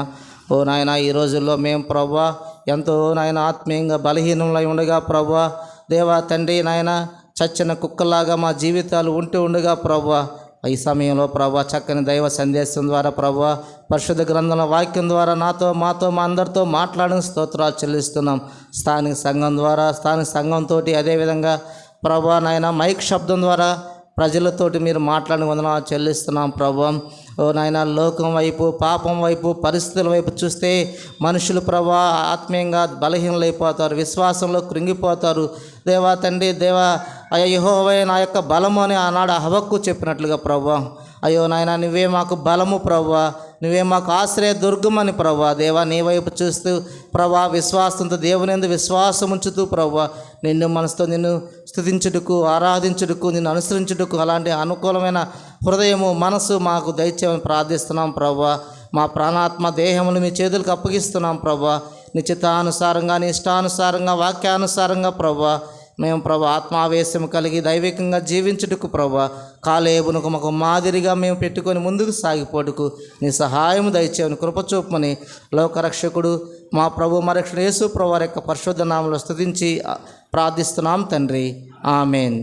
ఓ నాయన, ఈ రోజుల్లో మేము ప్రభువా ఎంతో నాయన ఆత్మీయంగా బలహీనంలో ఉండగా ప్రభువా దేవా తండ్రి నాయన చచ్చిన కుక్కలాగా మా జీవితాలు ఉండగా ప్రభువా ఈ సమయంలో ప్రభువా చక్కని దైవ సందేశం ద్వారా ప్రభువా పరిశుద్ధ గ్రంథంలో వాక్యం ద్వారా మాతో మా అందరితో మాట్లాడిన స్తోత్రాలు చెల్లిస్తున్నాం. స్థానిక సంఘంతో అదేవిధంగా ప్రభువా నాయన మైక్ శబ్దం ద్వారా ప్రజలతోటి మీరు మాట్లాడిన వందనాలు చెల్లిస్తున్నాం ప్రభువా. ఓ నాయన, లోకం వైపు, పాపం వైపు, పరిస్థితుల వైపు చూస్తే మనుషులు ప్రభువా ఆత్మీయంగా బలహీనలైపోతారు, విశ్వాసంలో కృంగిపోతారు. దేవా తండ్రి, దేవా యెహోవా నా యొక్క బలము అని ఆనాడు హవక్కు చెప్పినట్లుగా ప్రభువా, అయ్యో నాయన నువ్వే మాకు బలము ప్రభువా, నువ్వే మాకు ఆశ్రయ దుర్గమని ప్రభువా. దేవా నీ వైపు చూస్తూ ప్రభువా విశ్వాసంతో దేవుని యందు విశ్వాసం ఉంచుతూ ప్రభువా నిన్ను మనసుతో నిన్ను స్తుతించుటకు, ఆరాధించుటకు, నిన్ను అనుసరించుటకు అలాంటి అనుకూలమైన హృదయము, మనసు మాకు దయచేయమని ప్రార్థిస్తున్నాం ప్రభువా. మా ప్రాణాత్మ దేహములు మీ చేతులకు అప్పగిస్తున్నాం ప్రభువా. నీ చిత్తానుసారంగా, నీ ఇష్టానుసారంగా, వాక్యానుసారంగా ప్రభువా మేము ప్రభు ఆత్మావేశం కలిగి దైవికంగా జీవించుటకు ప్రభు కాలేబును మాకు మాదిరిగా మేము పెట్టుకొని ముందుకు సాగిపోటుకు నీ సహాయం దయచేయని కృపచూపమని లోకరక్షకుడు మా ప్రభు మరక్షణ యేసు ప్రభు వారి యొక్క పరిశుద్ధ నామములో స్తుతించి ప్రార్థిస్తున్నాం తండ్రి. ఆమెన్.